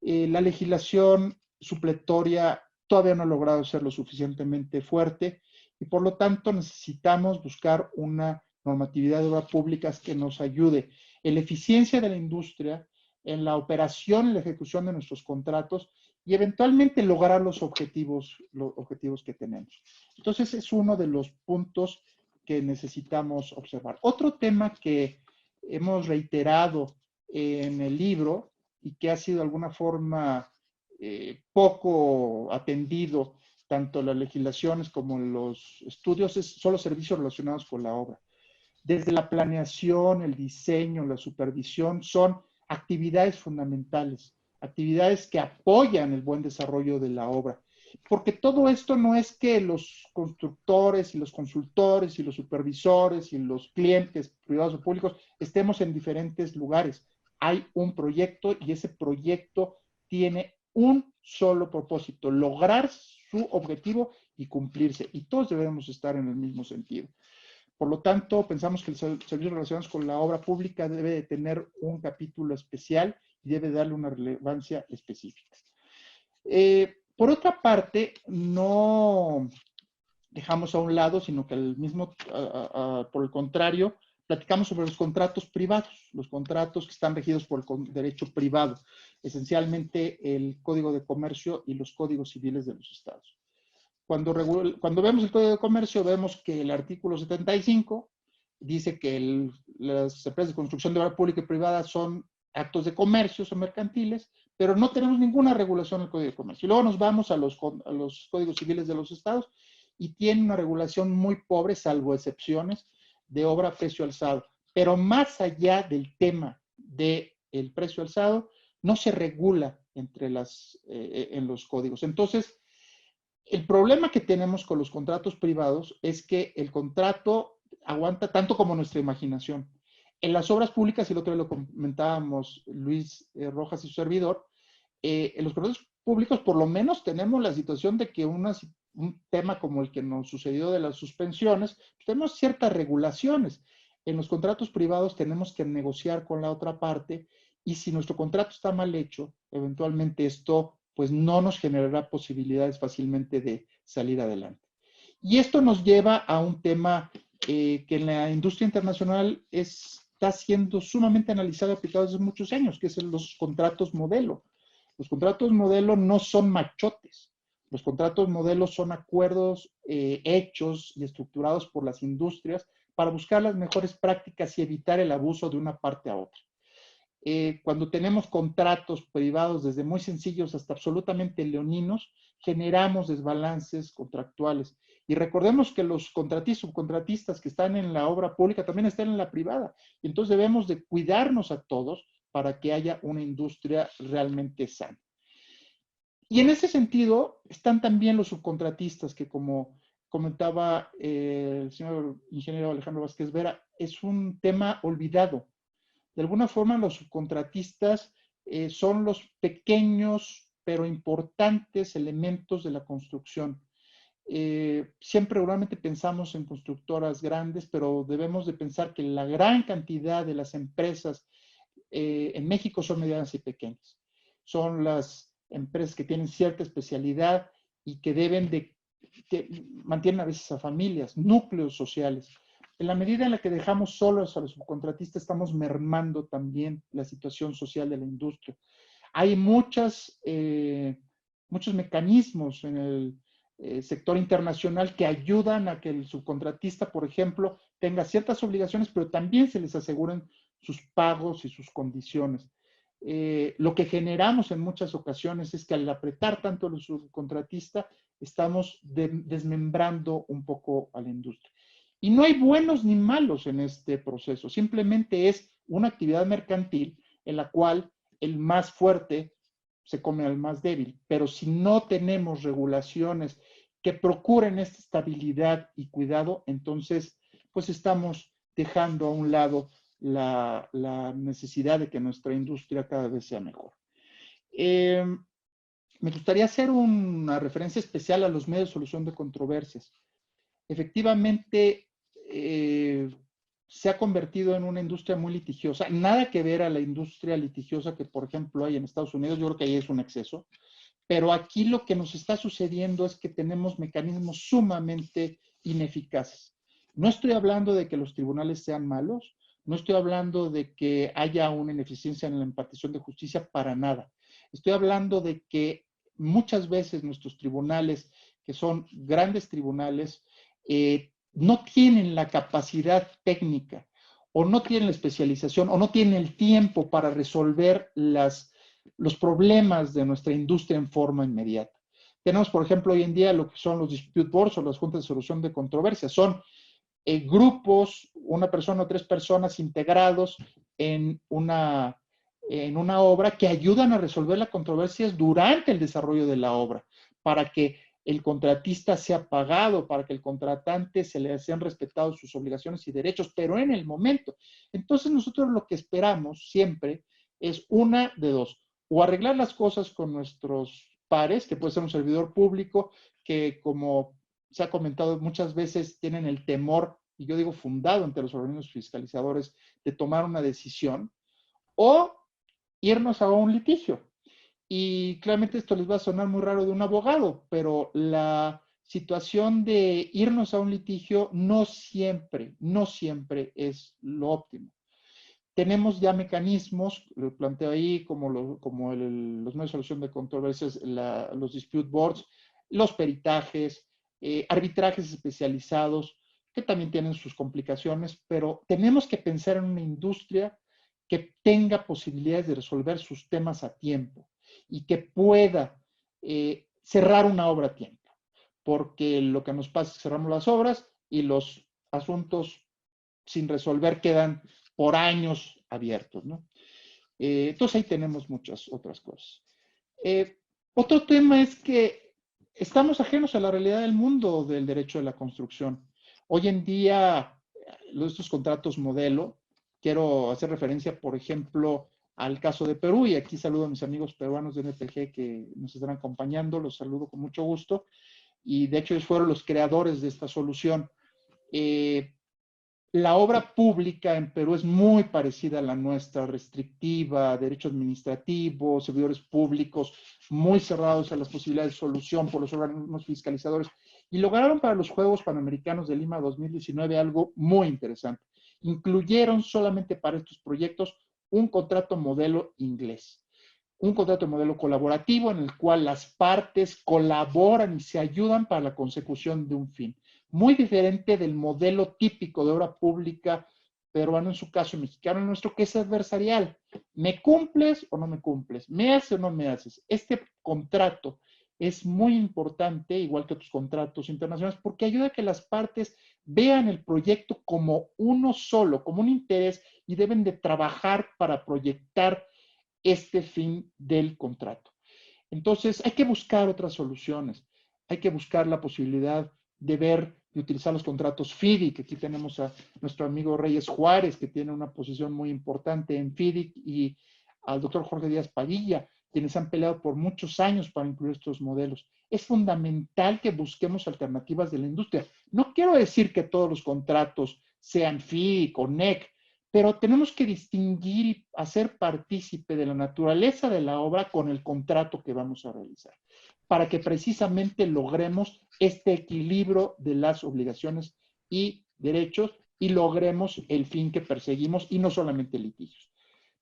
la legislación supletoria todavía no ha logrado ser lo suficientemente fuerte y por lo tanto necesitamos buscar una normatividad de obras públicas que nos ayude en la eficiencia de la industria, en la operación y la ejecución de nuestros contratos y eventualmente lograr los objetivos que tenemos. Entonces es uno de los puntos que necesitamos observar. Otro tema que hemos reiterado en el libro y que ha sido de alguna forma poco atendido tanto en las legislaciones como en los estudios son los servicios relacionados con la obra. Desde la planeación, el diseño, la supervisión, son actividades fundamentales, actividades que apoyan el buen desarrollo de la obra. Porque todo esto no es que los constructores y los consultores y los supervisores y los clientes privados o públicos estemos en diferentes lugares. Hay un proyecto y ese proyecto tiene un solo propósito, lograr su objetivo y cumplirse. Y todos debemos estar en el mismo sentido. Por lo tanto, pensamos que el servicio relacionados con la obra pública debe de tener un capítulo especial y debe darle una relevancia específica. Por otra parte, no dejamos a un lado, sino que por el contrario, platicamos sobre los contratos privados, los contratos que están regidos por el derecho privado, esencialmente el Código de Comercio y los códigos civiles de los estados. Cuando vemos el Código de Comercio, vemos que el artículo 75 dice que las empresas de construcción de obra pública y privada son actos de comercio, son mercantiles, pero no tenemos ninguna regulación en el Código de Comercio. Y luego nos vamos a los códigos civiles de los estados y tiene una regulación muy pobre, salvo excepciones, de obra a precio alzado. Pero más allá del tema del precio alzado, no se regula en los códigos. Entonces, el problema que tenemos con los contratos privados es que el contrato aguanta tanto como nuestra imaginación. En las obras públicas, y el otro día lo comentábamos Luis Rojas y su servidor, en los contratos públicos por lo menos tenemos la situación de que un tema como el que nos sucedió de las suspensiones, pues tenemos ciertas regulaciones. En los contratos privados tenemos que negociar con la otra parte y si nuestro contrato está mal hecho, eventualmente esto pues no nos generará posibilidades fácilmente de salir adelante. Y esto nos lleva a un tema que en la industria internacional está siendo sumamente analizado y aplicado desde muchos años, que es los contratos modelo. Los contratos modelo no son machotes. Los contratos modelo son acuerdos hechos y estructurados por las industrias para buscar las mejores prácticas y evitar el abuso de una parte a otra. Cuando tenemos contratos privados desde muy sencillos hasta absolutamente leoninos, generamos desbalances contractuales. Y recordemos que los contratistas, subcontratistas que están en la obra pública también están en la privada. Y entonces debemos de cuidarnos a todos para que haya una industria realmente sana. Y en ese sentido están también los subcontratistas, que como comentaba el señor ingeniero Alejandro Vázquez Vera, es un tema olvidado. De alguna forma, los subcontratistas son los pequeños pero importantes elementos de la construcción. siempre realmente pensamos en constructoras grandes, pero debemos de pensar que la gran cantidad de las empresas en México son medianas y pequeñas. Son las empresas que tienen cierta especialidad y que que mantienen a veces a familias, núcleos sociales. En la medida en la que dejamos solos a los subcontratistas, estamos mermando también la situación social de la industria. Hay muchos mecanismos en el sector internacional que ayudan a que el subcontratista, por ejemplo, tenga ciertas obligaciones, pero también se les aseguren sus pagos y sus condiciones. Lo que generamos en muchas ocasiones es que al apretar tanto al subcontratista, estamos desmembrando un poco a la industria. Y no hay buenos ni malos en este proceso, simplemente es una actividad mercantil en la cual el más fuerte se come al más débil. Pero si no tenemos regulaciones que procuren esta estabilidad y cuidado, entonces pues estamos dejando a un lado la necesidad de que nuestra industria cada vez sea mejor. Me gustaría hacer una referencia especial a los medios de solución de controversias. Efectivamente, se ha convertido en una industria muy litigiosa. Nada que ver a la industria litigiosa que, por ejemplo, hay en Estados Unidos. Yo creo que ahí es un exceso. Pero aquí lo que nos está sucediendo es que tenemos mecanismos sumamente ineficaces. No estoy hablando de que los tribunales sean malos. No estoy hablando de que haya una ineficiencia en la impartición de justicia, para nada. Estoy hablando de que muchas veces nuestros tribunales, que son grandes tribunales, no tienen la capacidad técnica o no tienen la especialización o no tienen el tiempo para resolver los problemas de nuestra industria en forma inmediata. Tenemos, por ejemplo, hoy en día lo que son los dispute boards o las juntas de solución de controversias. Son grupos, una persona o 3 personas integrados en una obra que ayudan a resolver las controversias durante el desarrollo de la obra, para que el contratista sea pagado, para que el contratante se le sean respetados sus obligaciones y derechos, pero en el momento. Entonces nosotros lo que esperamos siempre es una de dos: o arreglar las cosas con nuestros pares, que puede ser un servidor público, que como se ha comentado muchas veces tienen el temor, y yo digo fundado ante los organismos fiscalizadores, de tomar una decisión, o irnos a un litigio. Y claramente esto les va a sonar muy raro de un abogado, pero la situación de irnos a un litigio no siempre es lo óptimo. Tenemos ya mecanismos, lo planteo ahí, como los medios de solución de controversias, los dispute boards, los peritajes, arbitrajes especializados, que también tienen sus complicaciones, pero tenemos que pensar en una industria que tenga posibilidades de resolver sus temas a tiempo y que pueda cerrar una obra a tiempo. Porque lo que nos pasa es que cerramos las obras y los asuntos sin resolver quedan por años abiertos, ¿no? Entonces ahí tenemos muchas otras cosas. Otro tema es que estamos ajenos a la realidad del mundo del derecho de la construcción. Hoy en día, estos contratos modelo, quiero hacer referencia, por ejemplo, al caso de Perú, y aquí saludo a mis amigos peruanos de NPG que nos están acompañando, los saludo con mucho gusto, y de hecho ellos fueron los creadores de esta solución. La obra pública en Perú es muy parecida a la nuestra, restrictiva, derecho administrativo, servidores públicos muy cerrados a las posibilidades de solución por los organismos fiscalizadores, y lograron para los Juegos Panamericanos de Lima 2019 algo muy interesante. Incluyeron solamente para estos proyectos un contrato modelo inglés, un contrato modelo colaborativo en el cual las partes colaboran y se ayudan para la consecución de un fin. Muy diferente del modelo típico de obra pública peruano, en su caso mexicano, en nuestro, que es adversarial. ¿Me cumples o no me cumples? ¿Me haces o no me haces? Este contrato es muy importante, igual que otros contratos internacionales, porque ayuda a que las partes vean el proyecto como uno solo, como un interés, y deben de trabajar para proyectar este fin del contrato. Entonces, hay que buscar otras soluciones. Hay que buscar la posibilidad de utilizar los contratos FIDIC. Aquí tenemos a nuestro amigo Reyes Juárez, que tiene una posición muy importante en FIDIC, y al doctor Jorge Díaz Padilla, quienes han peleado por muchos años para incluir estos modelos. Es fundamental que busquemos alternativas de la industria. No quiero decir que todos los contratos sean FIC o NEC, pero tenemos que distinguir y hacer partícipe de la naturaleza de la obra con el contrato que vamos a realizar, para que precisamente logremos este equilibrio de las obligaciones y derechos y logremos el fin que perseguimos y no solamente litigios.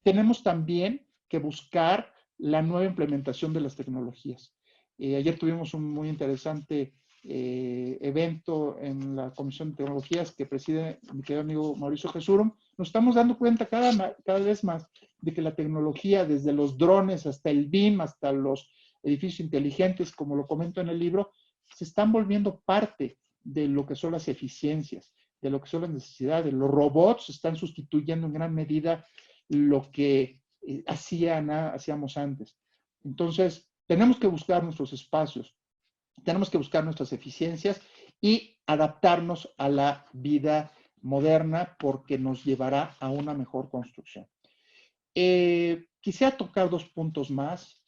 Tenemos también que buscar la nueva implementación de las tecnologías. Ayer tuvimos un muy interesante evento en la Comisión de Tecnologías que preside mi querido amigo Mauricio Jesurum. Nos estamos dando cuenta cada vez más de que la tecnología, desde los drones hasta el BIM, hasta los edificios inteligentes, como lo comento en el libro, se están volviendo parte de lo que son las eficiencias, de lo que son las necesidades. Los robots están sustituyendo en gran medida lo que hacíamos antes. Entonces, tenemos que buscar nuestros espacios, tenemos que buscar nuestras eficiencias y adaptarnos a la vida moderna porque nos llevará a una mejor construcción. Quisiera tocar 2 puntos más.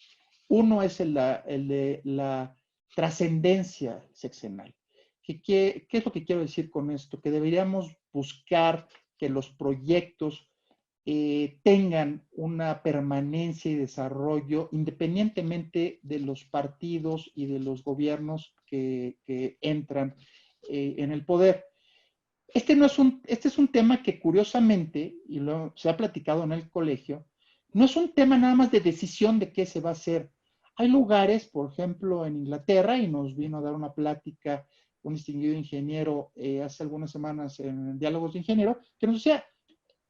Uno es el de la trascendencia sexenal. ¿Qué es lo que quiero decir con esto? Que deberíamos buscar que los proyectos tengan una permanencia y desarrollo independientemente de los partidos y de los gobiernos que entran en el poder. Este es un tema que curiosamente, y se ha platicado en el colegio, no es un tema nada más de decisión de qué se va a hacer. Hay lugares, por ejemplo, en Inglaterra, y nos vino a dar una plática un distinguido ingeniero hace algunas semanas en Diálogos de Ingeniero, que nos decía,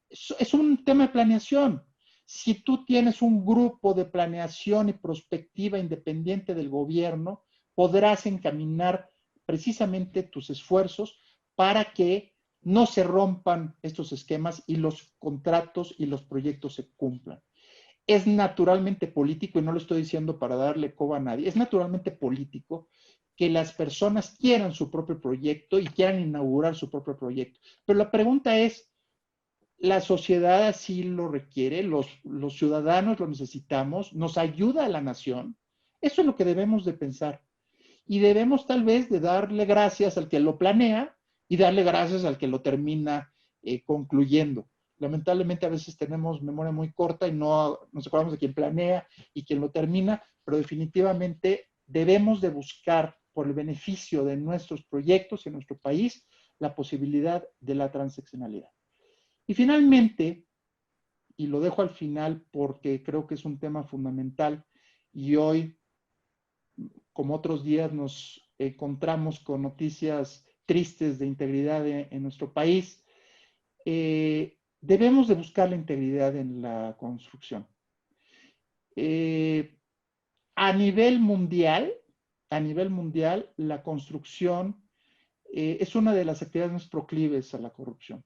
es un tema de planeación. Si tú tienes un grupo de planeación y prospectiva independiente del gobierno, podrás encaminar precisamente tus esfuerzos para que no se rompan estos esquemas y los contratos y los proyectos se cumplan. Es naturalmente político, y no lo estoy diciendo para darle coba a nadie, es naturalmente político que las personas quieran su propio proyecto y quieran inaugurar su propio proyecto. Pero la pregunta es, ¿la sociedad así lo requiere? ¿Los ciudadanos lo necesitamos? ¿Nos ayuda a la nación? Eso es lo que debemos de pensar. Y debemos tal vez de darle gracias al que lo planea y darle gracias al que lo termina concluyendo. Lamentablemente a veces tenemos memoria muy corta y no nos acordamos de quién planea y quién lo termina, pero definitivamente debemos de buscar por el beneficio de nuestros proyectos en nuestro país la posibilidad de la transeccionalidad. Y finalmente, y lo dejo al final porque creo que es un tema fundamental y hoy, como otros días, nos encontramos con noticias tristes de integridad en nuestro país, debemos de buscar la integridad en la construcción. A nivel mundial, la construcción es una de las actividades más proclives a la corrupción.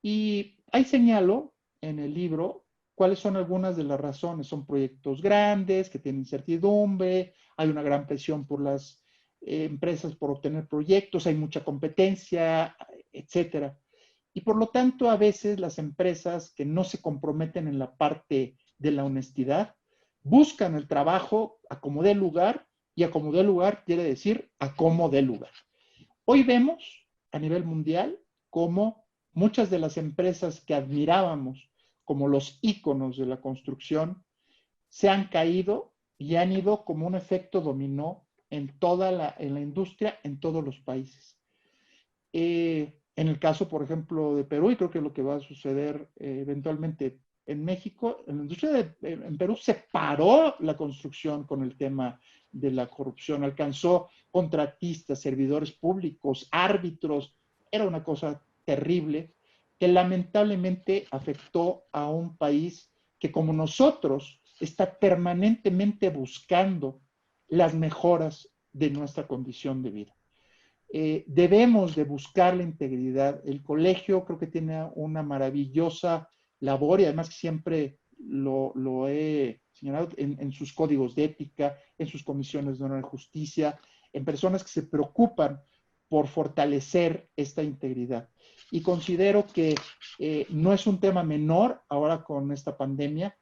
Y ahí señalo en el libro cuáles son algunas de las razones. Son proyectos grandes que tienen incertidumbre, hay una gran presión por las empresas por obtener proyectos, hay mucha competencia, etcétera. Y por lo tanto, a veces las empresas que no se comprometen en la parte de la honestidad buscan el trabajo a como dé lugar, y a como dé lugar quiere decir a como dé lugar. Hoy vemos a nivel mundial cómo muchas de las empresas que admirábamos como los íconos de la construcción se han caído y han ido como un efecto dominó en la industria en todos los países. En el caso, por ejemplo, de Perú, y creo que es lo que va a suceder eventualmente en México, en la industria en Perú se paró la construcción con el tema de la corrupción, alcanzó contratistas, servidores públicos, árbitros, era una cosa terrible que lamentablemente afectó a un país que, como nosotros, está permanentemente buscando las mejoras de nuestra condición de vida. Debemos de buscar la integridad. El colegio creo que tiene una maravillosa labor y además siempre lo he señalado en sus códigos de ética, en sus comisiones de honor y justicia, en personas que se preocupan por fortalecer esta integridad. Y considero que no es un tema menor ahora con esta pandemia.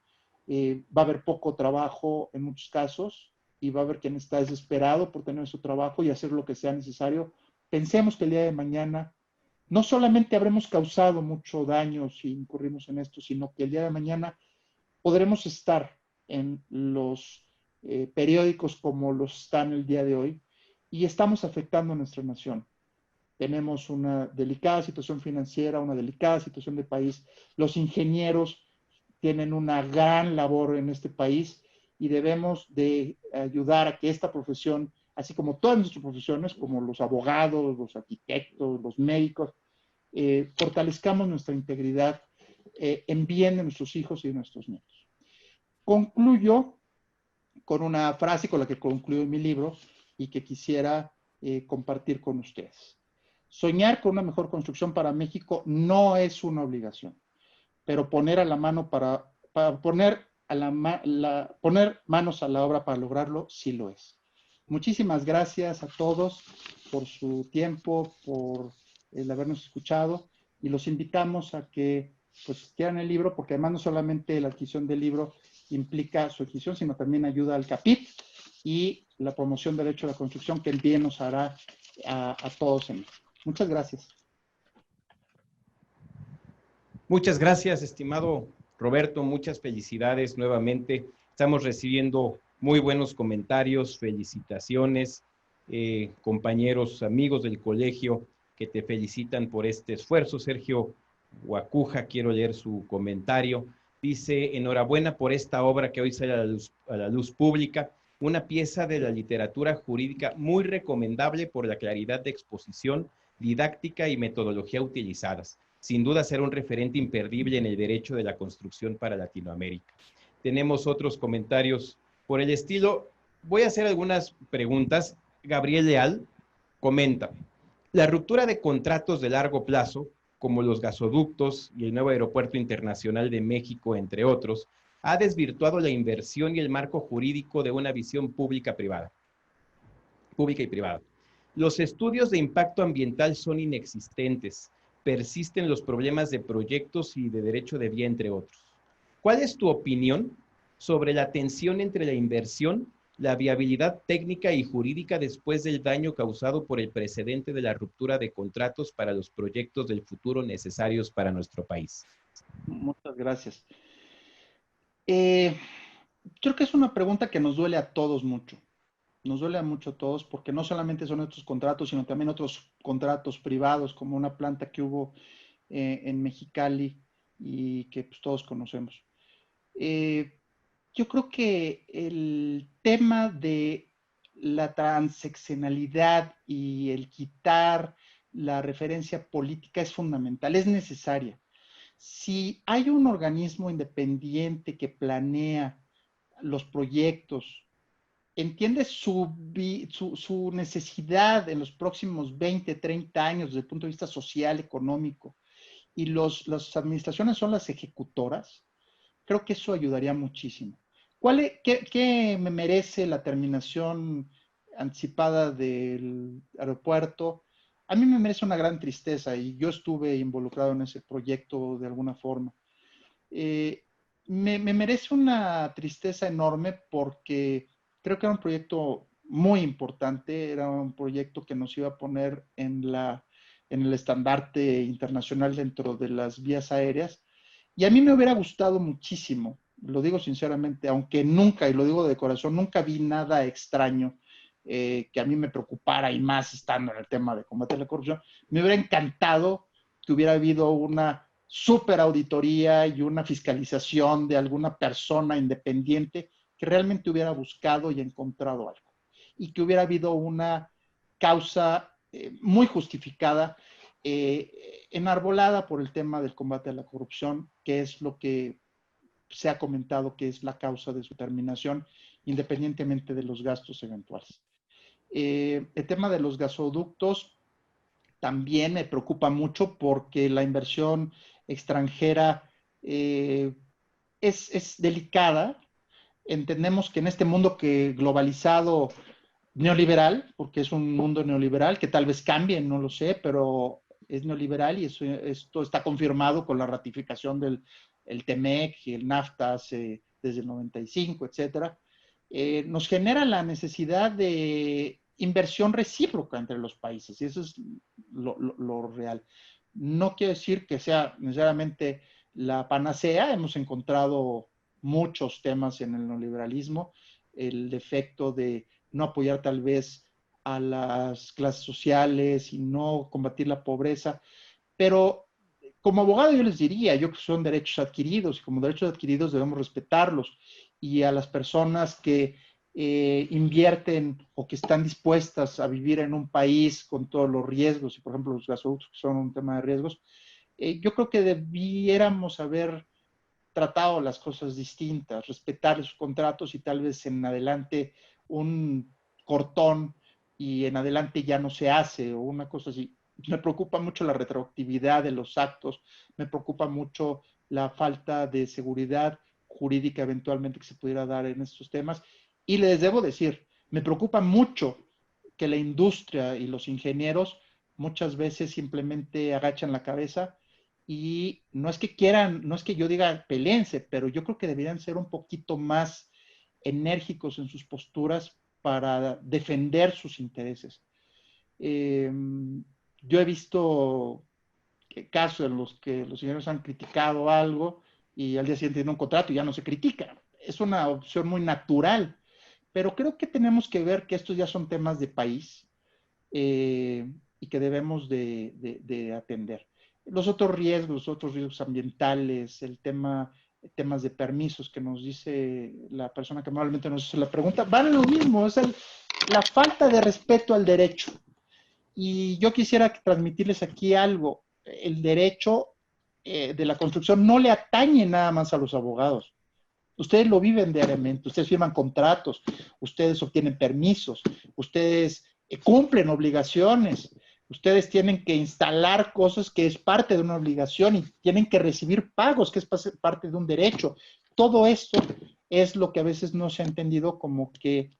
va a haber poco trabajo en muchos casos y va a haber quien está desesperado por tener su trabajo y hacer lo que sea necesario. Pensemos que el día de mañana no solamente habremos causado mucho daño si incurrimos en esto, sino que el día de mañana podremos estar en los periódicos como los están el día de hoy y estamos afectando a nuestra nación. Tenemos una delicada situación financiera, una delicada situación de país. Los ingenieros tienen una gran labor en este país y debemos de ayudar a que esta profesión, así como todas nuestras profesiones, como los abogados, los arquitectos, los médicos, fortalezcamos nuestra integridad en bien de nuestros hijos y de nuestros nietos. Concluyo con una frase con la que concluyo mi libro y que quisiera compartir con ustedes. Soñar con una mejor construcción para México no es una obligación, pero poner manos a la obra para lograrlo sí lo es. Muchísimas gracias a todos por su tiempo, por el habernos escuchado y los invitamos a que pues quieran el libro, porque además no solamente la adquisición del libro implica su adquisición, sino también ayuda al CAPIT y la promoción del derecho a la construcción, que el bien nos hará a todos en México. Muchas gracias. Muchas gracias, estimado Roberto. Muchas felicidades nuevamente. Estamos recibiendo muy buenos comentarios, felicitaciones, compañeros, amigos del colegio que te felicitan por este esfuerzo. Sergio Guacuja, quiero leer su comentario. Dice, enhorabuena por esta obra que hoy sale a la luz pública, una pieza de la literatura jurídica muy recomendable por la claridad de exposición, didáctica y metodología utilizadas. Sin duda será un referente imperdible en el derecho de la construcción para Latinoamérica. Tenemos otros comentarios por el estilo. Voy a hacer algunas preguntas. Gabriel Leal comenta, la ruptura de contratos de largo plazo, como los gasoductos y el nuevo aeropuerto internacional de México, entre otros, ha desvirtuado la inversión y el marco jurídico de una visión pública y privada. Los estudios de impacto ambiental son inexistentes, persisten los problemas de proyectos y de derecho de vía, entre otros. ¿Cuál es tu opinión sobre la tensión entre la inversión, la viabilidad técnica y jurídica después del daño causado por el precedente de la ruptura de contratos para los proyectos del futuro necesarios para nuestro país? Muchas gracias. Creo que es una pregunta que nos duele a todos mucho. Nos duele mucho a todos porque no solamente son estos contratos, sino también otros contratos privados, como una planta que hubo en Mexicali y que pues, todos conocemos. Yo creo que el tema de la transeccionalidad y el quitar la referencia política es fundamental, es necesaria. Si hay un organismo independiente que planea los proyectos, entiende su necesidad en los próximos 20, 30 años desde el punto de vista social, económico, y las administraciones son las ejecutoras, creo que eso ayudaría muchísimo. ¿Qué me merece la terminación anticipada del aeropuerto? A mí me merece una gran tristeza y yo estuve involucrado en ese proyecto de alguna forma. Me merece una tristeza enorme porque creo que era un proyecto muy importante, era un proyecto que nos iba a poner en el estandarte internacional dentro de las vías aéreas. Y a mí me hubiera gustado muchísimo, lo digo sinceramente, aunque nunca, y lo digo de corazón, nunca vi nada extraño que a mí me preocupara, y más estando en el tema de combate a la corrupción. Me hubiera encantado que hubiera habido una super auditoría y una fiscalización de alguna persona independiente que realmente hubiera buscado y encontrado algo. Y que hubiera habido una causa muy justificada, enarbolada por el tema del combate a la corrupción, que es lo que se ha comentado que es la causa de su terminación, independientemente de los gastos eventuales. El tema de los gasoductos también me preocupa mucho porque la inversión extranjera es delicada. Entendemos que en este mundo globalizado neoliberal, porque es un mundo neoliberal que tal vez cambie, no lo sé, pero es neoliberal y esto está confirmado con la ratificación del TEMEC y el NAFTA hace desde el 95, etcétera, nos genera la necesidad de inversión recíproca entre los países, y eso es lo real. No quiere decir que sea necesariamente la panacea. Hemos encontrado muchos temas en el neoliberalismo, el defecto de no apoyar tal vez a las clases sociales y no combatir la pobreza, pero como abogado yo les diría, yo que son derechos adquiridos y como derechos adquiridos debemos respetarlos, y a las personas que invierten o que están dispuestas a vivir en un país con todos los riesgos, y por ejemplo los gasoductos que son un tema de riesgos, yo creo que debiéramos haber tratado las cosas distintas, respetar sus contratos y tal vez en adelante un cortón y en adelante ya no se hace o una cosa así. Me preocupa mucho la retroactividad de los actos, me preocupa mucho la falta de seguridad jurídica eventualmente que se pudiera dar en estos temas. Y les debo decir, me preocupa mucho que la industria y los ingenieros muchas veces simplemente agachan la cabeza, y no es que quieran, no es que yo diga peleense, pero yo creo que deberían ser un poquito más enérgicos en sus posturas para defender sus intereses. Yo he visto casos en los que los ingenieros han criticado algo y al día siguiente tienen un contrato y ya no se critica. Es una opción muy natural, pero creo que tenemos que ver que estos ya son temas de país, y que debemos de atender. Los otros riesgos ambientales, temas de permisos que nos dice la persona que amablemente nos hace la pregunta, van a lo mismo, es la falta de respeto al derecho. Y yo quisiera transmitirles aquí algo. El derecho de la construcción no le atañe nada más a los abogados. Ustedes lo viven diariamente, ustedes firman contratos, ustedes obtienen permisos, ustedes cumplen obligaciones, ustedes tienen que instalar cosas que es parte de una obligación y tienen que recibir pagos, que es parte de un derecho. Todo esto es lo que a veces no se ha entendido como que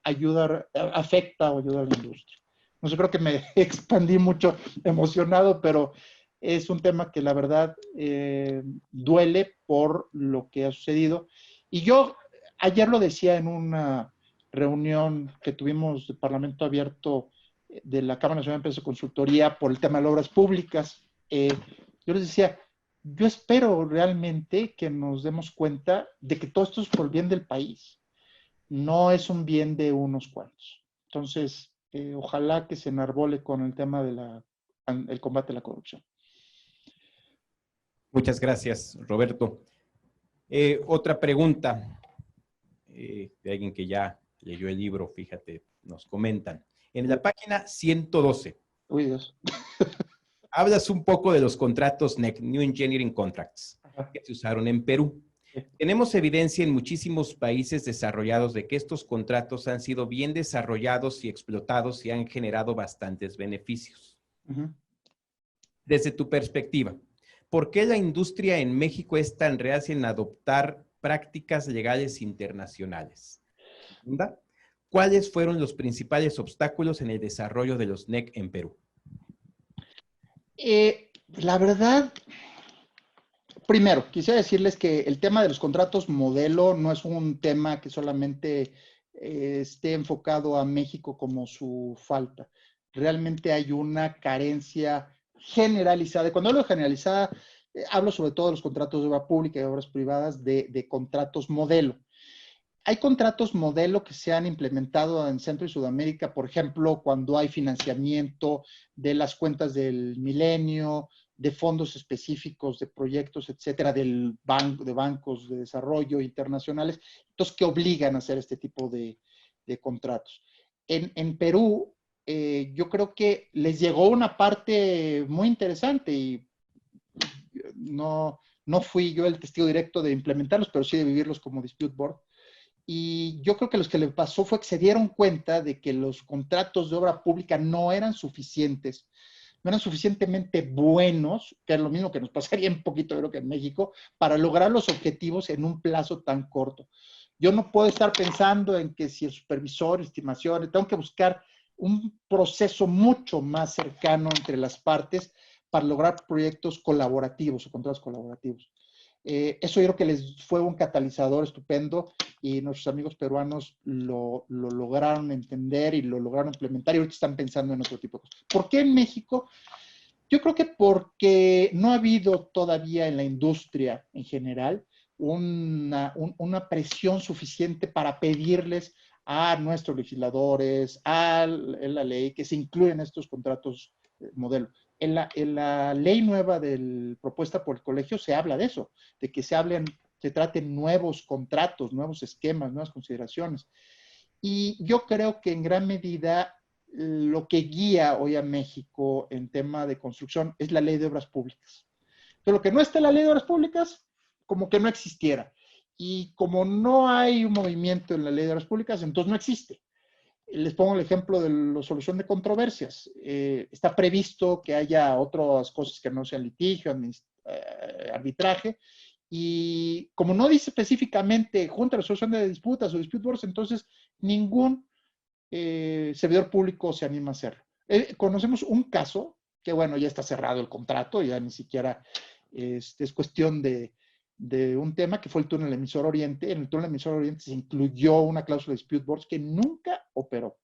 afecta o ayuda a la industria. No sé, creo que me expandí mucho emocionado, pero es un tema que la verdad duele por lo que ha sucedido. Y yo ayer lo decía en una reunión que tuvimos de Parlamento Abierto de la Cámara Nacional de Empresas de Consultoría por el tema de las obras públicas. Yo les decía, yo espero realmente que nos demos cuenta de que todo esto es por el bien del país, no es un bien de unos cuantos. Entonces, ojalá que se enarbole con el tema del combate a la corrupción. Muchas gracias, Roberto. Otra pregunta de alguien que ya leyó el libro, fíjate, nos comentan. En la página 112, Uy, Dios. hablas un poco de los contratos NEC, New Engineering Contracts, que se usaron en Perú. Tenemos evidencia en muchísimos países desarrollados de que estos contratos han sido bien desarrollados y explotados y han generado bastantes beneficios. Desde tu perspectiva, ¿por qué la industria en México es tan reacia en adoptar prácticas legales internacionales? Segunda, ¿cuáles fueron los principales obstáculos en el desarrollo de los NEC en Perú? La verdad, primero, quisiera decirles que el tema de los contratos modelo no es un tema que solamente esté enfocado a México como su falta. Realmente hay una carencia generalizada. Cuando hablo de generalizada, hablo sobre todo de los contratos de obra pública y obras privadas de contratos modelo. Hay contratos modelo que se han implementado en Centro y Sudamérica, por ejemplo, cuando hay financiamiento de las cuentas del milenio, de fondos específicos, de proyectos, etcétera, de bancos de desarrollo internacionales, entonces que obligan a hacer este tipo de contratos. En Perú, yo creo que les llegó una parte muy interesante y no fui yo el testigo directo de implementarlos, pero sí de vivirlos como dispute board. Y yo creo que lo que le pasó fue que se dieron cuenta de que los contratos de obra pública no eran suficientes, no eran suficientemente buenos, que es lo mismo que nos pasaría un poquito, creo que en México, para lograr los objetivos en un plazo tan corto. Yo no puedo estar pensando en que si el supervisor, estimaciones, tengo que buscar un proceso mucho más cercano entre las partes para lograr proyectos colaborativos o contratos colaborativos. Eso yo creo que les fue un catalizador estupendo y nuestros amigos peruanos lo lograron entender y lo lograron implementar y ahorita están pensando en otro tipo de cosas. ¿Por qué en México? Yo creo que porque no ha habido todavía en la industria en general una presión suficiente para pedirles a nuestros legisladores, a la ley, que se incluyan estos contratos modelo. En la ley nueva propuesta por el colegio se habla de eso, de que se traten nuevos contratos, nuevos esquemas, nuevas consideraciones. Y yo creo que en gran medida lo que guía hoy a México en tema de construcción es la ley de obras públicas. Pero lo que no está en la ley de obras públicas, como que no existiera. Y como no hay un movimiento en la ley de obras públicas, entonces no existe. Les pongo el ejemplo de la solución de controversias. Está previsto que haya otras cosas que no sean litigio, arbitraje, y como no dice específicamente Junta de Resolución de Disputas o Dispute Boards, entonces ningún servidor público se anima a hacerlo. Conocemos un caso que, bueno, ya está cerrado el contrato, ya ni siquiera es cuestión de un tema que fue el túnel emisor Oriente. En el túnel emisor Oriente se incluyó una cláusula de Dispute Boards que nunca operó.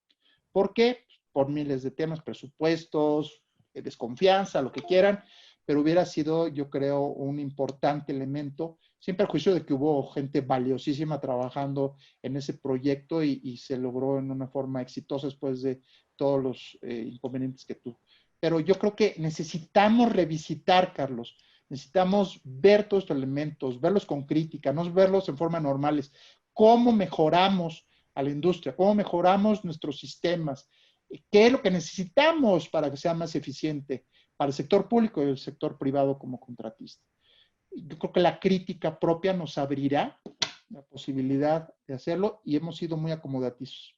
¿Por qué? Por miles de temas, presupuestos, desconfianza, lo que quieran, pero hubiera sido, yo creo, un importante elemento, sin perjuicio de que hubo gente valiosísima trabajando en ese proyecto y se logró en una forma exitosa después de todos los inconvenientes que tuvo. Pero yo creo que necesitamos revisitar, Carlos, necesitamos ver todos estos elementos, verlos con crítica, no verlos en forma normales. ¿Cómo mejoramos a la industria? ¿Cómo mejoramos nuestros sistemas? ¿Qué es lo que necesitamos para que sea más eficiente para el sector público y el sector privado como contratista? Yo creo que la crítica propia nos abrirá la posibilidad de hacerlo y hemos sido muy acomodatizos.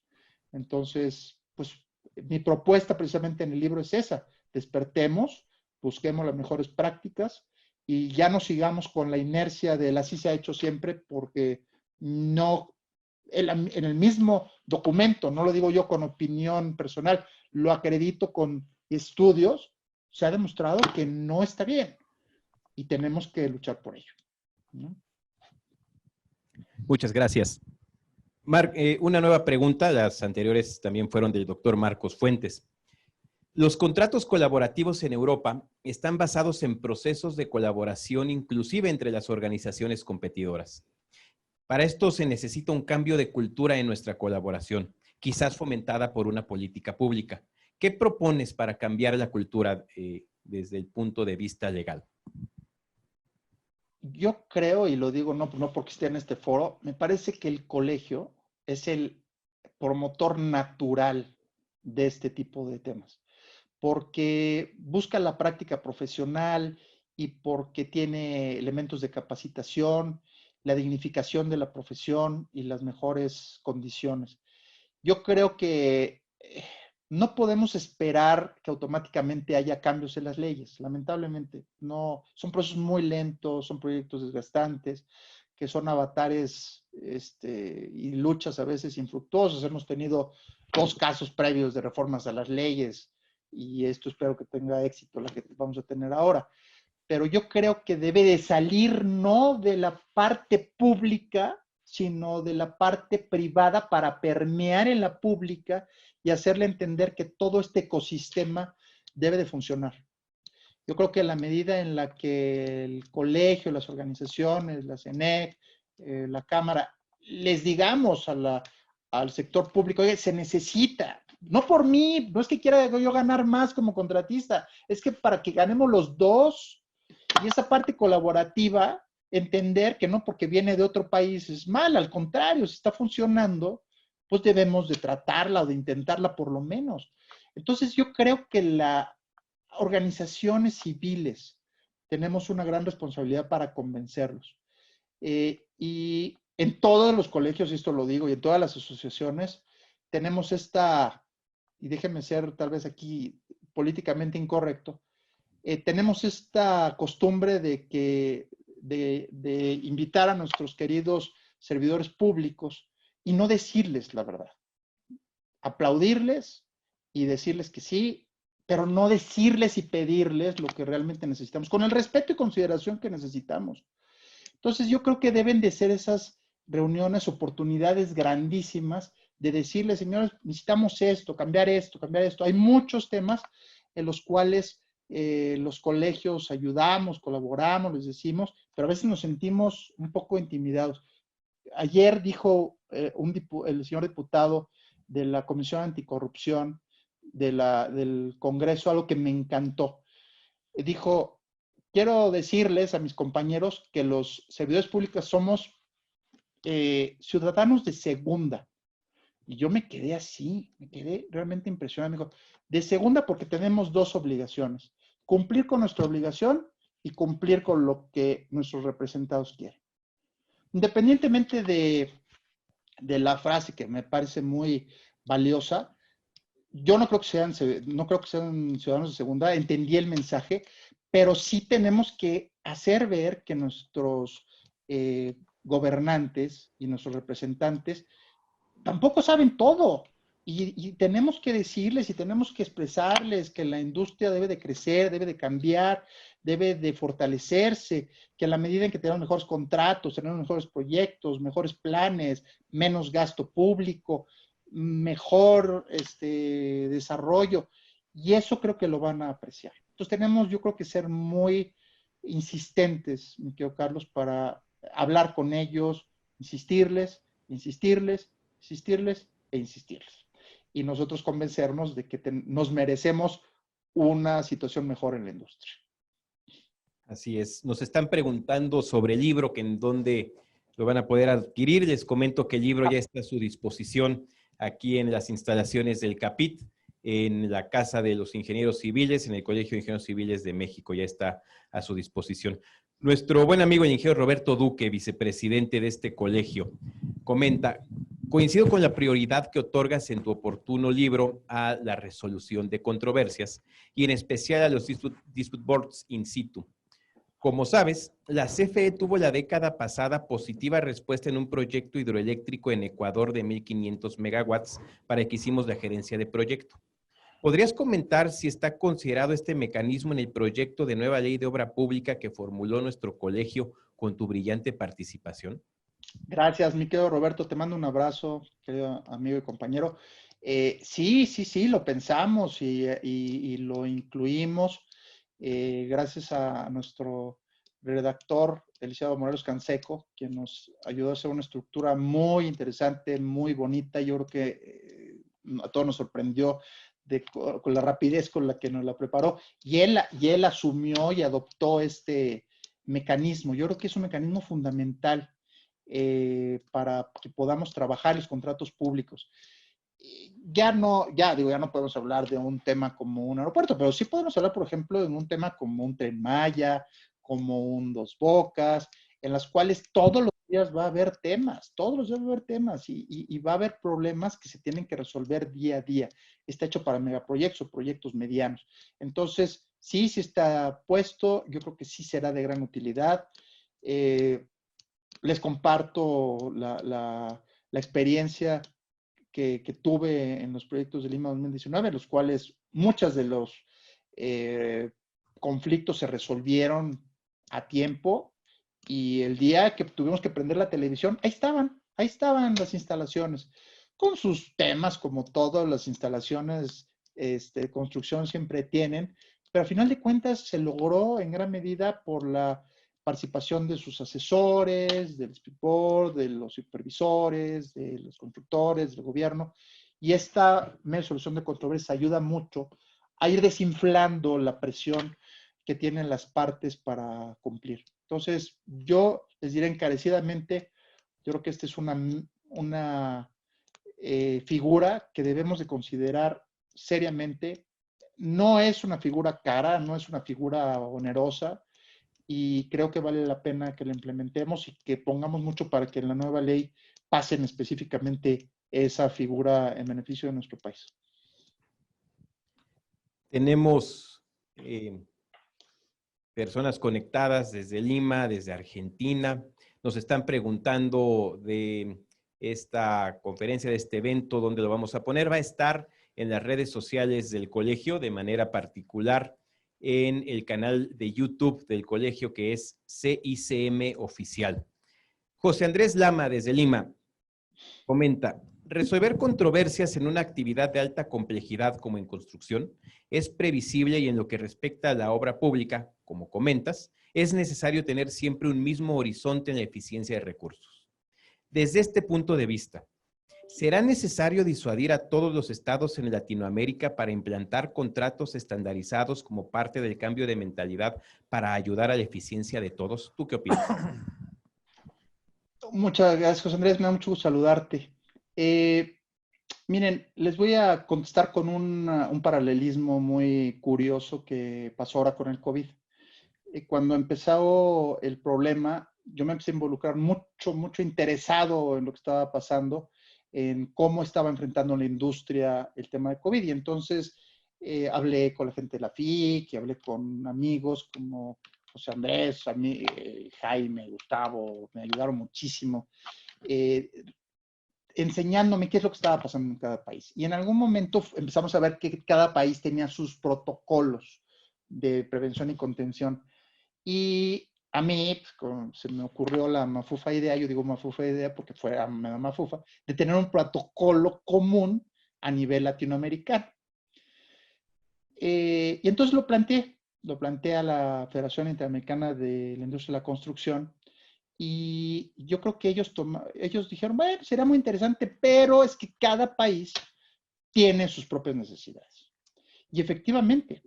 Entonces, pues mi propuesta precisamente en el libro es esa: despertemos, busquemos las mejores prácticas y ya no sigamos con la inercia de así se ha hecho siempre, porque no, en el mismo documento, no lo digo yo con opinión personal, lo acredito con estudios, se ha demostrado que no está bien y tenemos que luchar por ello, ¿no? Muchas gracias. Una nueva pregunta, las anteriores también fueron del doctor Marcos Fuentes. Los contratos colaborativos en Europa están basados en procesos de colaboración inclusive entre las organizaciones competidoras. Para esto se necesita un cambio de cultura en nuestra colaboración, quizás fomentada por una política pública. ¿Qué propones para cambiar la cultura desde el punto de vista legal? Yo creo, y lo digo no porque esté en este foro, me parece que el colegio es el promotor natural de este tipo de temas, porque busca la práctica profesional y porque tiene elementos de capacitación, la dignificación de la profesión y las mejores condiciones. Yo creo que no podemos esperar que automáticamente haya cambios en las leyes. Lamentablemente, no. Son procesos muy lentos, son proyectos desgastantes, que son avatares y luchas a veces infructuosas. Hemos tenido 2 casos previos de reformas a las leyes y esto espero que tenga éxito, la que vamos a tener ahora. Pero yo creo que debe de salir no de la parte pública, sino de la parte privada para permear en la pública y hacerle entender que todo este ecosistema debe de funcionar. Yo creo que en la medida en la que el colegio, las organizaciones, la CENEC, la Cámara, les digamos al sector público, oye, se necesita, no por mí, no es que quiera yo ganar más como contratista, es que para que ganemos los dos, y esa parte colaborativa, entender que no porque viene de otro país es mal, al contrario, si está funcionando, pues debemos de tratarla o de intentarla por lo menos. Entonces yo creo que las organizaciones civiles tenemos una gran responsabilidad para convencerlos. Y en todos los colegios, esto lo digo, y en todas las asociaciones, tenemos y déjenme ser tal vez aquí políticamente incorrecto, tenemos esta costumbre de invitar a nuestros queridos servidores públicos y no decirles la verdad. Aplaudirles y decirles que sí, pero no decirles y pedirles lo que realmente necesitamos, con el respeto y consideración que necesitamos. Entonces yo creo que deben de ser esas reuniones, oportunidades grandísimas de decirles, señores, necesitamos esto, cambiar esto, cambiar esto. Hay muchos temas en los cuales los colegios ayudamos, colaboramos, les decimos, pero a veces nos sentimos un poco intimidados. Ayer dijo el señor diputado de la Comisión Anticorrupción del Congreso algo que me encantó. Dijo, quiero decirles a mis compañeros que los servidores públicos somos ciudadanos de segunda. Y yo me quedé así, me quedé realmente impresionado. Me dijo, de segunda porque tenemos dos obligaciones. Cumplir con nuestra obligación y cumplir con lo que nuestros representados quieren. Independientemente de la frase que me parece muy valiosa, yo no creo que sean ciudadanos de segunda, entendí el mensaje, pero sí tenemos que hacer ver que nuestros gobernantes y nuestros representantes tampoco saben todo. Y tenemos que decirles y tenemos que expresarles que la industria debe de crecer, debe de cambiar, debe de fortalecerse, que a la medida en que tenemos mejores contratos, tenemos mejores proyectos, mejores planes, menos gasto público, mejor desarrollo. Y eso creo que lo van a apreciar. Entonces tenemos, yo creo que ser muy insistentes, mi querido Carlos, para hablar con ellos, insistirles, insistirles, insistirles e insistirles. Y nosotros convencernos de que nos merecemos una situación mejor en la industria. Así es. Nos están preguntando sobre el libro, que en dónde lo van a poder adquirir. Les comento que el libro ya está a su disposición aquí en las instalaciones del CAPIT, en la Casa de los Ingenieros Civiles, en el Colegio de Ingenieros Civiles de México. Ya está a su disposición. Nuestro buen amigo el ingeniero Roberto Duque, vicepresidente de este colegio, comenta: coincido con la prioridad que otorgas en tu oportuno libro a la resolución de controversias y en especial a los dispute boards in situ. Como sabes, la CFE tuvo la década pasada positiva respuesta en un proyecto hidroeléctrico en Ecuador de 1,500 megawatts para el que hicimos la gerencia de proyecto. ¿Podrías comentar si está considerado este mecanismo en el proyecto de nueva ley de obra pública que formuló nuestro colegio con tu brillante participación? Gracias, mi querido Roberto. Te mando un abrazo, querido amigo y compañero. Sí, lo pensamos y lo incluimos. Gracias a nuestro redactor, Eliseo Morelos Canseco, quien nos ayudó a hacer una estructura muy interesante, muy bonita. Yo creo que a todos nos sorprendió con la rapidez con la que nos la preparó. Y él asumió y adoptó este mecanismo. Yo creo que es un mecanismo fundamental para que podamos trabajar los contratos públicos. Ya no podemos hablar de un tema como un aeropuerto, pero sí podemos hablar, por ejemplo, de un tema como un Tren Maya, como un Dos Bocas, en las cuales todos los días va a haber temas, todos los días va a haber temas y va a haber problemas que se tienen que resolver día a día. Está hecho para megaproyectos o proyectos medianos. Entonces, sí está puesto, yo creo que sí será de gran utilidad. Les comparto la experiencia que tuve en los proyectos de Lima 2019, en los cuales muchos de los conflictos se resolvieron a tiempo y el día que tuvimos que prender la televisión, ahí estaban las instalaciones, con sus temas como todas las instalaciones de construcción siempre tienen, pero al final de cuentas se logró en gran medida por la participación de sus asesores, del dispute board, de los supervisores, de los constructores, del gobierno. Y esta resolución de controversias ayuda mucho a ir desinflando la presión que tienen las partes para cumplir. Entonces, yo les diré encarecidamente, yo creo que esta es una figura que debemos de considerar seriamente. No es una figura cara, no es una figura onerosa, y creo que vale la pena que la implementemos y que pongamos mucho para que en la nueva ley pasen específicamente esa figura en beneficio de nuestro país. Tenemos personas conectadas desde Lima, desde Argentina. Nos están preguntando de esta conferencia, de este evento, dónde lo vamos a poner. Va a estar en las redes sociales del colegio, de manera particular en el canal de YouTube del colegio, que es CICM Oficial. José Andrés Lama, desde Lima, comenta: resolver controversias en una actividad de alta complejidad como en construcción es previsible, y en lo que respecta a la obra pública, como comentas, es necesario tener siempre un mismo horizonte en la eficiencia de recursos. Desde este punto de vista, ¿será necesario disuadir a todos los estados en Latinoamérica para implantar contratos estandarizados como parte del cambio de mentalidad para ayudar a la eficiencia de todos? ¿Tú qué opinas? Muchas gracias, José Andrés. Me da mucho gusto saludarte. Miren, les voy a contestar con un paralelismo muy curioso que pasó ahora con el COVID. Cuando empezó el problema, yo me empecé a involucrar mucho interesado en lo que estaba pasando, en cómo estaba enfrentando la industria el tema de COVID. Y entonces hablé con la gente de la FIC y hablé con amigos como José Andrés, Jaime, Gustavo, me ayudaron muchísimo, enseñándome qué es lo que estaba pasando en cada país. Y en algún momento empezamos a ver que cada país tenía sus protocolos de prevención y contención. Y a mí pues, se me ocurrió la mafufa idea, yo digo mafufa idea porque fue a mafufa, de tener un protocolo común a nivel latinoamericano. Y entonces lo planteé a la Federación Interamericana de la Industria de la Construcción, y yo creo que ellos dijeron, bueno, será muy interesante, pero es que cada país tiene sus propias necesidades. Y efectivamente,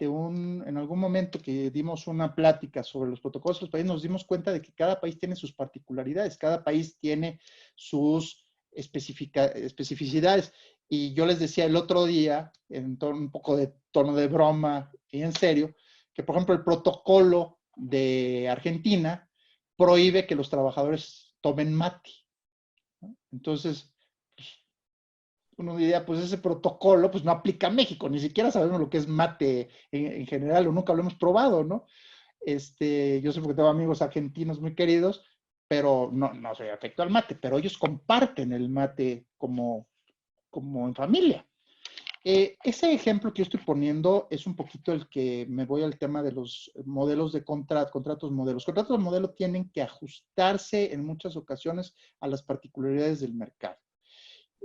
en algún momento que dimos una plática sobre los protocolos de los países, nos dimos cuenta de que cada país tiene sus particularidades, cada país tiene sus especificidades. Y yo les decía el otro día, en un poco de tono de broma y en serio, que por ejemplo el protocolo de Argentina prohíbe que los trabajadores tomen mate, ¿no? Entonces, uno diría, pues ese protocolo pues no aplica a México, ni siquiera sabemos lo que es mate en general, o nunca lo hemos probado, ¿no? Yo sé porque tengo amigos argentinos muy queridos, pero no soy afecto al mate, pero ellos comparten el mate como en familia. Ese ejemplo que yo estoy poniendo es un poquito el que me voy al tema de los modelos de contratos modelos. Contratos modelo tienen que ajustarse en muchas ocasiones a las particularidades del mercado.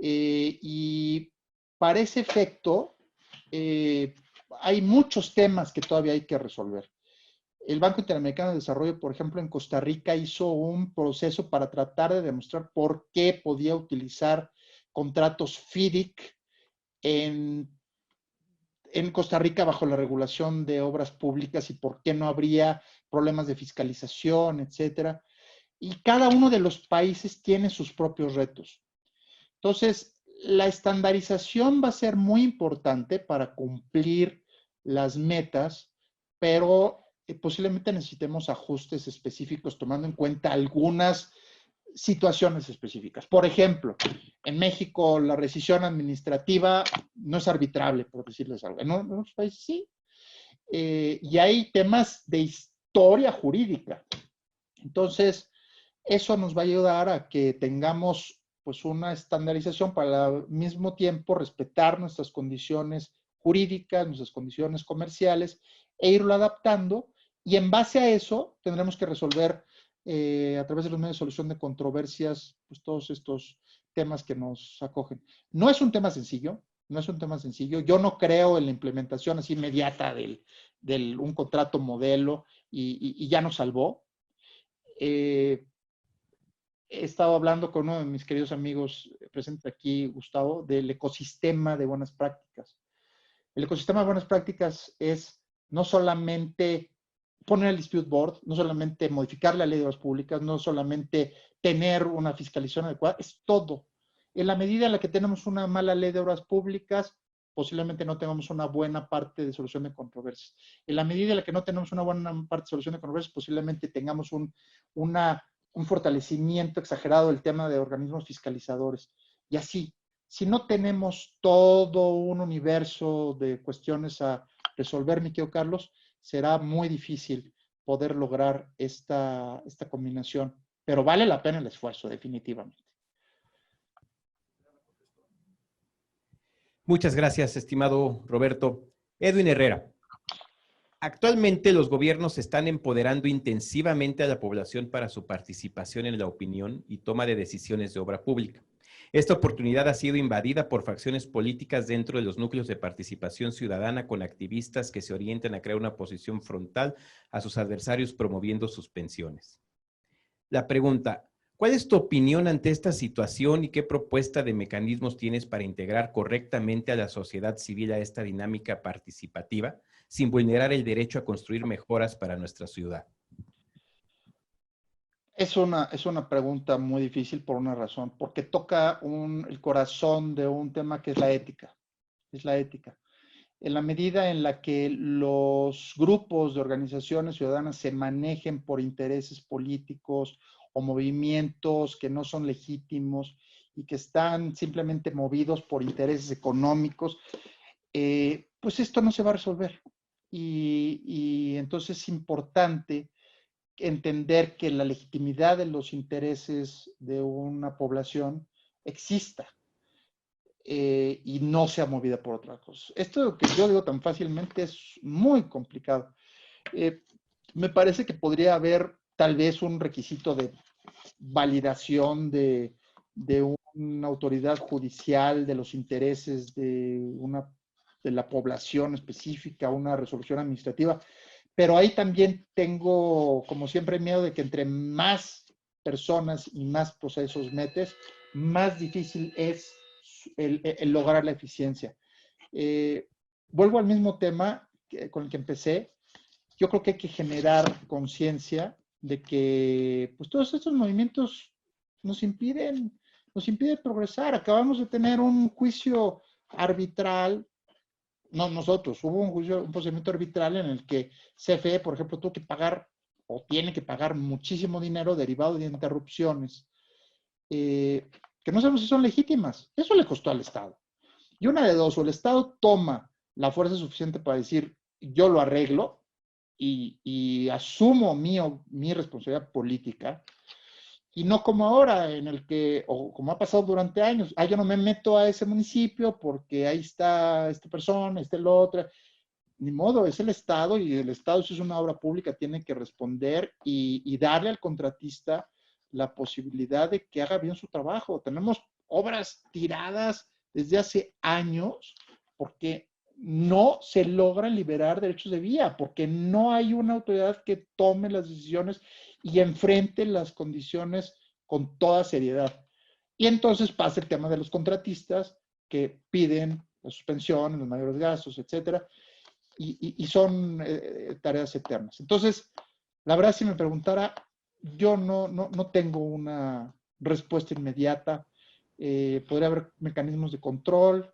Y para ese efecto, hay muchos temas que todavía hay que resolver. El Banco Interamericano de Desarrollo, por ejemplo, en Costa Rica hizo un proceso para tratar de demostrar por qué podía utilizar contratos FIDIC en Costa Rica bajo la regulación de obras públicas y por qué no habría problemas de fiscalización, etcétera. Y cada uno de los países tiene sus propios retos. Entonces, la estandarización va a ser muy importante para cumplir las metas, pero posiblemente necesitemos ajustes específicos tomando en cuenta algunas situaciones específicas. Por ejemplo, en México la rescisión administrativa no es arbitrable, por decirles algo. En otros países sí. Y hay temas de historia jurídica. Entonces, eso nos va a ayudar a que tengamos pues una estandarización para al mismo tiempo respetar nuestras condiciones jurídicas, nuestras condiciones comerciales e irlo adaptando, y en base a eso tendremos que resolver a través de los medios de solución de controversias pues todos estos temas que nos acogen. No es un tema sencillo, yo no creo en la implementación así inmediata de un contrato modelo y ya nos salvó. He estado hablando con uno de mis queridos amigos presente aquí, Gustavo, del ecosistema de buenas prácticas. El ecosistema de buenas prácticas es no solamente poner el dispute board, no solamente modificar la ley de obras públicas, no solamente tener una fiscalización adecuada, es todo. En la medida en la que tenemos una mala ley de obras públicas, posiblemente no tengamos una buena parte de solución de controversias. En la medida en la que no tenemos una buena parte de solución de controversias, posiblemente tengamos un fortalecimiento exagerado del tema de organismos fiscalizadores. Y así, si no tenemos todo un universo de cuestiones a resolver, mi querido Carlos, será muy difícil poder lograr esta combinación. Pero vale la pena el esfuerzo, definitivamente. Muchas gracias, estimado Roberto. Edwin Herrera. Actualmente los gobiernos están empoderando intensivamente a la población para su participación en la opinión y toma de decisiones de obra pública. Esta oportunidad ha sido invadida por facciones políticas dentro de los núcleos de participación ciudadana con activistas que se orientan a crear una posición frontal a sus adversarios promoviendo suspensiones. La pregunta, ¿cuál es tu opinión ante esta situación y qué propuesta de mecanismos tienes para integrar correctamente a la sociedad civil a esta dinámica participativa sin vulnerar el derecho a construir mejoras para nuestra ciudad? Es una pregunta muy difícil por una razón, porque toca el corazón de un tema que es la ética. Es la ética. En la medida en la que los grupos de organizaciones ciudadanas se manejen por intereses políticos o movimientos que no son legítimos y que están simplemente movidos por intereses económicos, pues esto no se va a resolver. Y entonces es importante entender que la legitimidad de los intereses de una población exista y no sea movida por otra cosa. Esto que yo digo tan fácilmente es muy complicado. Me parece que podría haber tal vez un requisito de validación de una autoridad judicial de los intereses de la población específica, una resolución administrativa, pero ahí también tengo, como siempre, miedo de que entre más personas y más procesos metes, más difícil es el lograr la eficiencia. Vuelvo al mismo tema con el que empecé. Yo creo que hay que generar conciencia de que pues, todos estos movimientos nos impiden progresar. Acabamos de tener un juicio arbitral. No, nosotros, hubo un procedimiento arbitral en el que CFE, por ejemplo, tuvo que pagar o tiene que pagar muchísimo dinero derivado de interrupciones que no sabemos si son legítimas. Eso le costó al Estado. Y una de dos, o el Estado toma la fuerza suficiente para decir, yo lo arreglo y asumo mi responsabilidad política, y no como ahora, en el que, o como ha pasado durante años, yo no me meto a ese municipio porque ahí está esta persona, está el otro. Ni modo, es el Estado y el Estado, si es una obra pública, tiene que responder y darle al contratista la posibilidad de que haga bien su trabajo. Tenemos obras tiradas desde hace años porque no se logran liberar derechos de vía, porque no hay una autoridad que tome las decisiones y enfrente las condiciones con toda seriedad. Y entonces pasa el tema de los contratistas que piden la suspensión, los mayores gastos, etcétera, y son tareas eternas. Entonces, la verdad, si me preguntara, yo no tengo una respuesta inmediata. Podría haber mecanismos de control.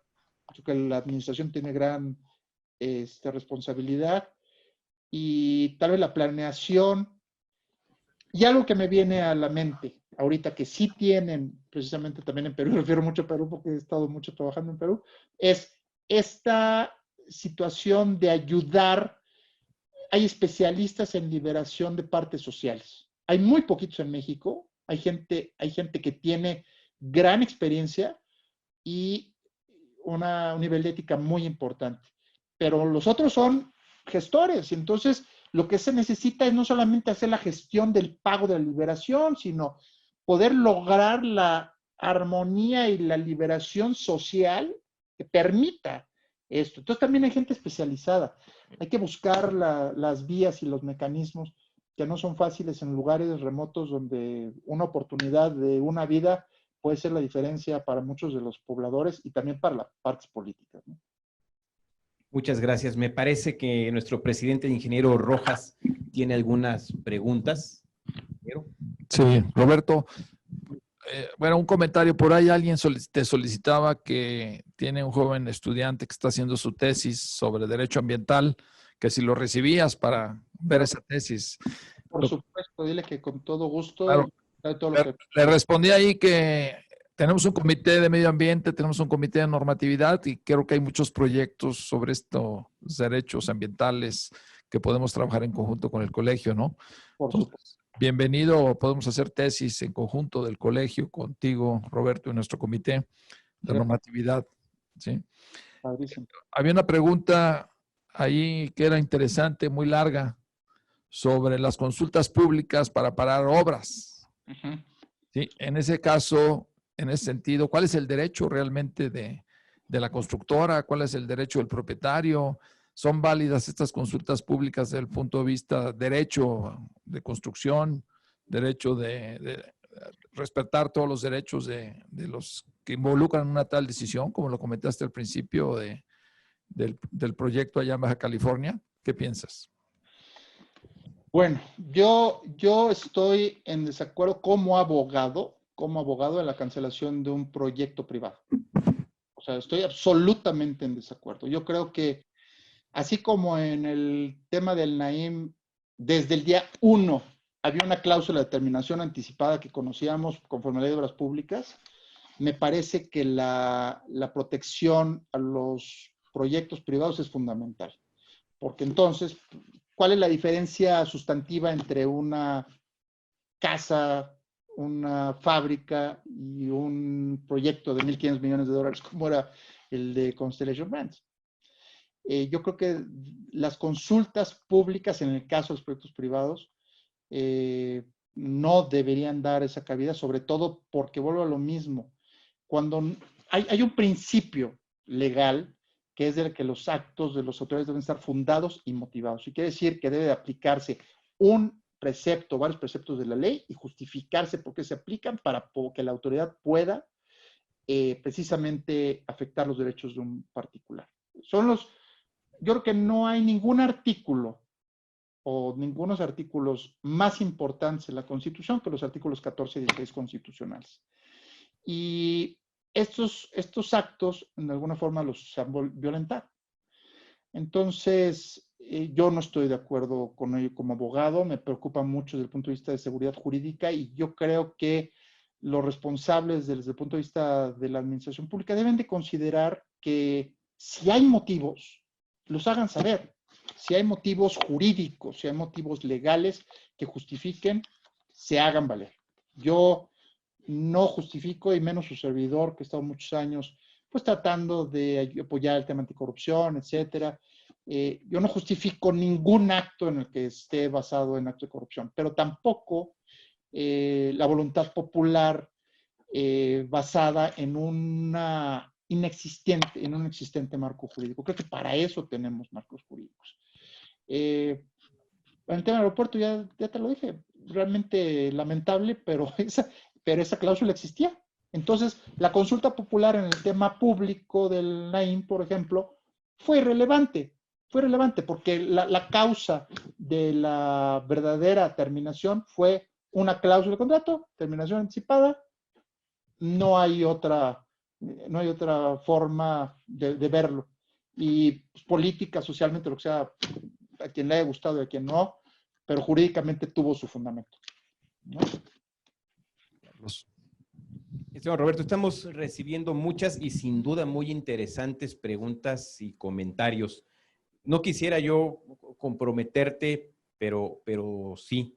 Creo que la administración tiene gran responsabilidad y tal vez la planeación. Y algo que me viene a la mente ahorita que sí tienen, precisamente también en Perú, me refiero mucho a Perú porque he estado mucho trabajando en Perú, es esta situación de ayudar. Hay especialistas en liberación de partes sociales. Hay muy poquitos en México. Hay gente que tiene gran experiencia y un nivel de ética muy importante. Pero los otros son gestores. Y entonces, lo que se necesita es no solamente hacer la gestión del pago de la liberación, sino poder lograr la armonía y la liberación social que permita esto. Entonces, también hay gente especializada. Hay que buscar las vías y los mecanismos que no son fáciles en lugares remotos donde una oportunidad de una vida puede ser la diferencia para muchos de los pobladores y también para las partes políticas, ¿no? Muchas gracias. Me parece que nuestro presidente, el ingeniero Rojas, tiene algunas preguntas. Sí, Roberto. Bueno, un comentario por ahí. Alguien te solicitaba que tiene un joven estudiante que está haciendo su tesis sobre derecho ambiental, que si lo recibías para ver esa tesis. Por supuesto, dile que con todo gusto. Claro, todo lo que... le respondí ahí que tenemos un comité de medio ambiente, tenemos un comité de normatividad y creo que hay muchos proyectos sobre estos derechos ambientales que podemos trabajar en conjunto con el colegio, ¿no? Por supuesto. Bienvenido, podemos hacer tesis en conjunto del colegio contigo, Roberto, y nuestro comité de normatividad. ¿Sí? Padrísimo. Había una pregunta ahí que era interesante, muy larga, sobre las consultas públicas para parar obras. Ujú. ¿Sí? En ese caso, en ese sentido, ¿cuál es el derecho realmente de la constructora? ¿Cuál es el derecho del propietario? ¿Son válidas estas consultas públicas desde el punto de vista derecho de construcción, derecho de respetar todos los derechos de los que involucran una tal decisión, como lo comentaste al principio del proyecto allá en Baja California? ¿Qué piensas? Bueno, yo estoy en desacuerdo como abogado de la cancelación de un proyecto privado. O sea, estoy absolutamente en desacuerdo. Yo creo que, así como en el tema del Naim, desde el día 1 había una cláusula de terminación anticipada que conocíamos conforme a la ley de obras públicas, me parece que la protección a los proyectos privados es fundamental. Porque entonces, ¿cuál es la diferencia sustantiva entre una casa, una fábrica y un proyecto de 1.500 millones de dólares como era el de Constellation Brands? Yo creo que las consultas públicas en el caso de los proyectos privados no deberían dar esa cabida, sobre todo porque vuelvo a lo mismo. Cuando hay un principio legal que es de que los actos de los autoridades deben estar fundados y motivados. Y quiere decir que debe de aplicarse un precepto, varios preceptos de la ley y justificarse por qué se aplican para que la autoridad pueda precisamente afectar los derechos de un particular. Yo creo que no hay ningún artículo o ningunos artículos más importantes en la Constitución que los artículos 14 y 16 constitucionales. Y estos actos, en alguna forma, los han violentado. Entonces, yo no estoy de acuerdo con ello como abogado, me preocupa mucho desde el punto de vista de seguridad jurídica y yo creo que los responsables desde el punto de vista de la administración pública deben de considerar que si hay motivos, los hagan saber. Si hay motivos jurídicos, si hay motivos legales que justifiquen, se hagan valer. Yo no justifico, y menos su servidor, que ha estado muchos años pues tratando de apoyar el tema anticorrupción, etcétera. Yo no justifico ningún acto en el que esté basado en actos de corrupción, pero tampoco la voluntad popular basada en un inexistente marco jurídico. Creo que para eso tenemos marcos jurídicos. En el tema del aeropuerto ya te lo dije, realmente lamentable, pero esa cláusula existía. Entonces, la consulta popular en el tema público del Naim, por ejemplo, fue irrelevante porque la causa de la verdadera terminación fue una cláusula de contrato, terminación anticipada. No hay otra forma de verlo. Y pues, política, socialmente, lo que sea, a quien le haya gustado y a quien no, pero jurídicamente tuvo su fundamento, ¿no? Señor Roberto, estamos recibiendo muchas y sin duda muy interesantes preguntas y comentarios. No quisiera yo comprometerte, pero sí.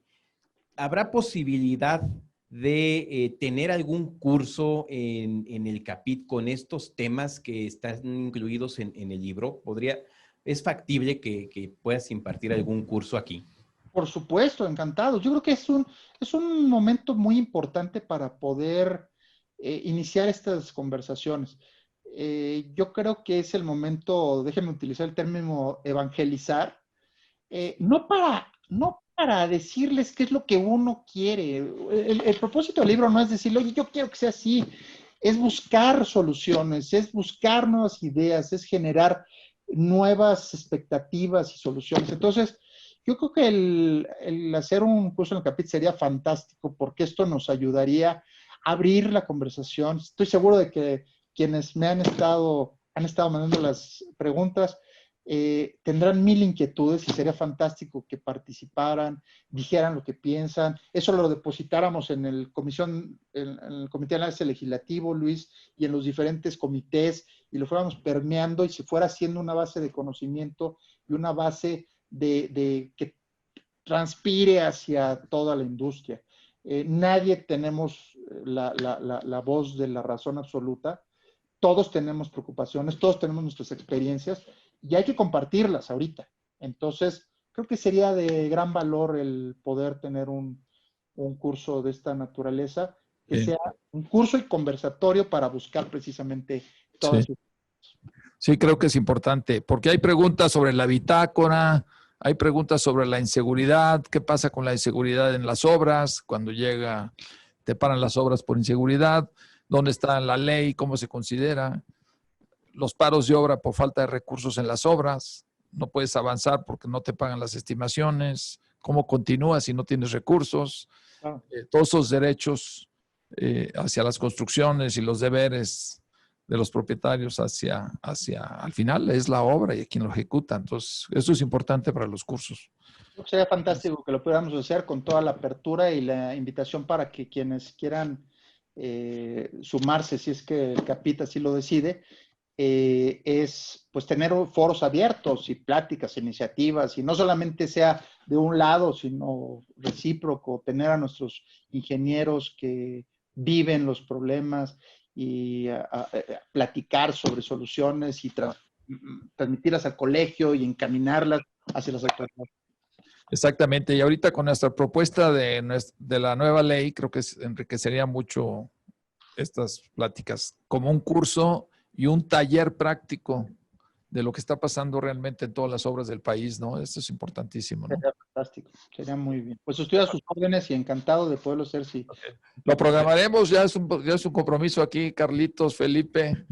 ¿Habrá posibilidad de tener algún curso en el CAPIT con estos temas que están incluidos en el libro? ¿Es factible que puedas impartir algún curso aquí? Por supuesto, encantado. Yo creo que es un momento muy importante para poder iniciar estas conversaciones. Yo creo que es el momento, déjenme utilizar el término evangelizar, no para decirles qué es lo que uno quiere. El propósito del libro no es decirle, oye, yo quiero que sea así, es buscar soluciones, es buscar nuevas ideas, es generar nuevas expectativas y soluciones. Entonces, yo creo que el hacer un curso en el CAPIT sería fantástico porque esto nos ayudaría a abrir la conversación. Estoy seguro de que quienes me han estado mandando las preguntas tendrán 1000 inquietudes y sería fantástico que participaran, dijeran lo que piensan. Eso lo depositáramos en el Comité de Análisis Legislativo, Luis, y en los diferentes comités, y lo fuéramos permeando y se fuera haciendo una base de conocimiento y una base de que transpire hacia toda la industria. Nadie tenemos la voz de la razón absoluta. Todos tenemos preocupaciones, todos tenemos nuestras experiencias y hay que compartirlas ahorita. Entonces, creo que sería de gran valor el poder tener un curso de esta naturaleza, que Sí. sea un curso y conversatorio para buscar precisamente todas Sí. Sí, creo que es importante, porque hay preguntas sobre la bitácora, hay preguntas sobre la inseguridad, qué pasa con la inseguridad en las obras, cuando te paran las obras por inseguridad, dónde está la ley, cómo se considera, los paros de obra por falta de recursos en las obras, no puedes avanzar porque no te pagan las estimaciones, cómo continúas si no tienes recursos, todos esos derechos hacia las construcciones y los deberes de los propietarios hacia, al final es la obra y quien lo ejecuta. Entonces, eso es importante para los cursos. Sería fantástico que lo pudiéramos hacer con toda la apertura y la invitación para que quienes quieran sumarse, si es que el CAPIT así lo decide, es pues tener foros abiertos y pláticas, iniciativas, y no solamente sea de un lado, sino recíproco, tener a nuestros ingenieros que viven los problemas y platicar sobre soluciones y transmitirlas al colegio y encaminarlas hacia las actuaciones. Exactamente, y ahorita con nuestra propuesta de la nueva ley, creo que enriquecería mucho estas pláticas como un curso y un taller práctico de lo que está pasando realmente en todas las obras del país, ¿no? Esto es importantísimo, ¿no? Sería fantástico, sería muy bien. Pues estoy a sus órdenes y encantado de poderlo hacer. Sí. Lo programaremos, ya es un compromiso aquí, Carlitos, Felipe,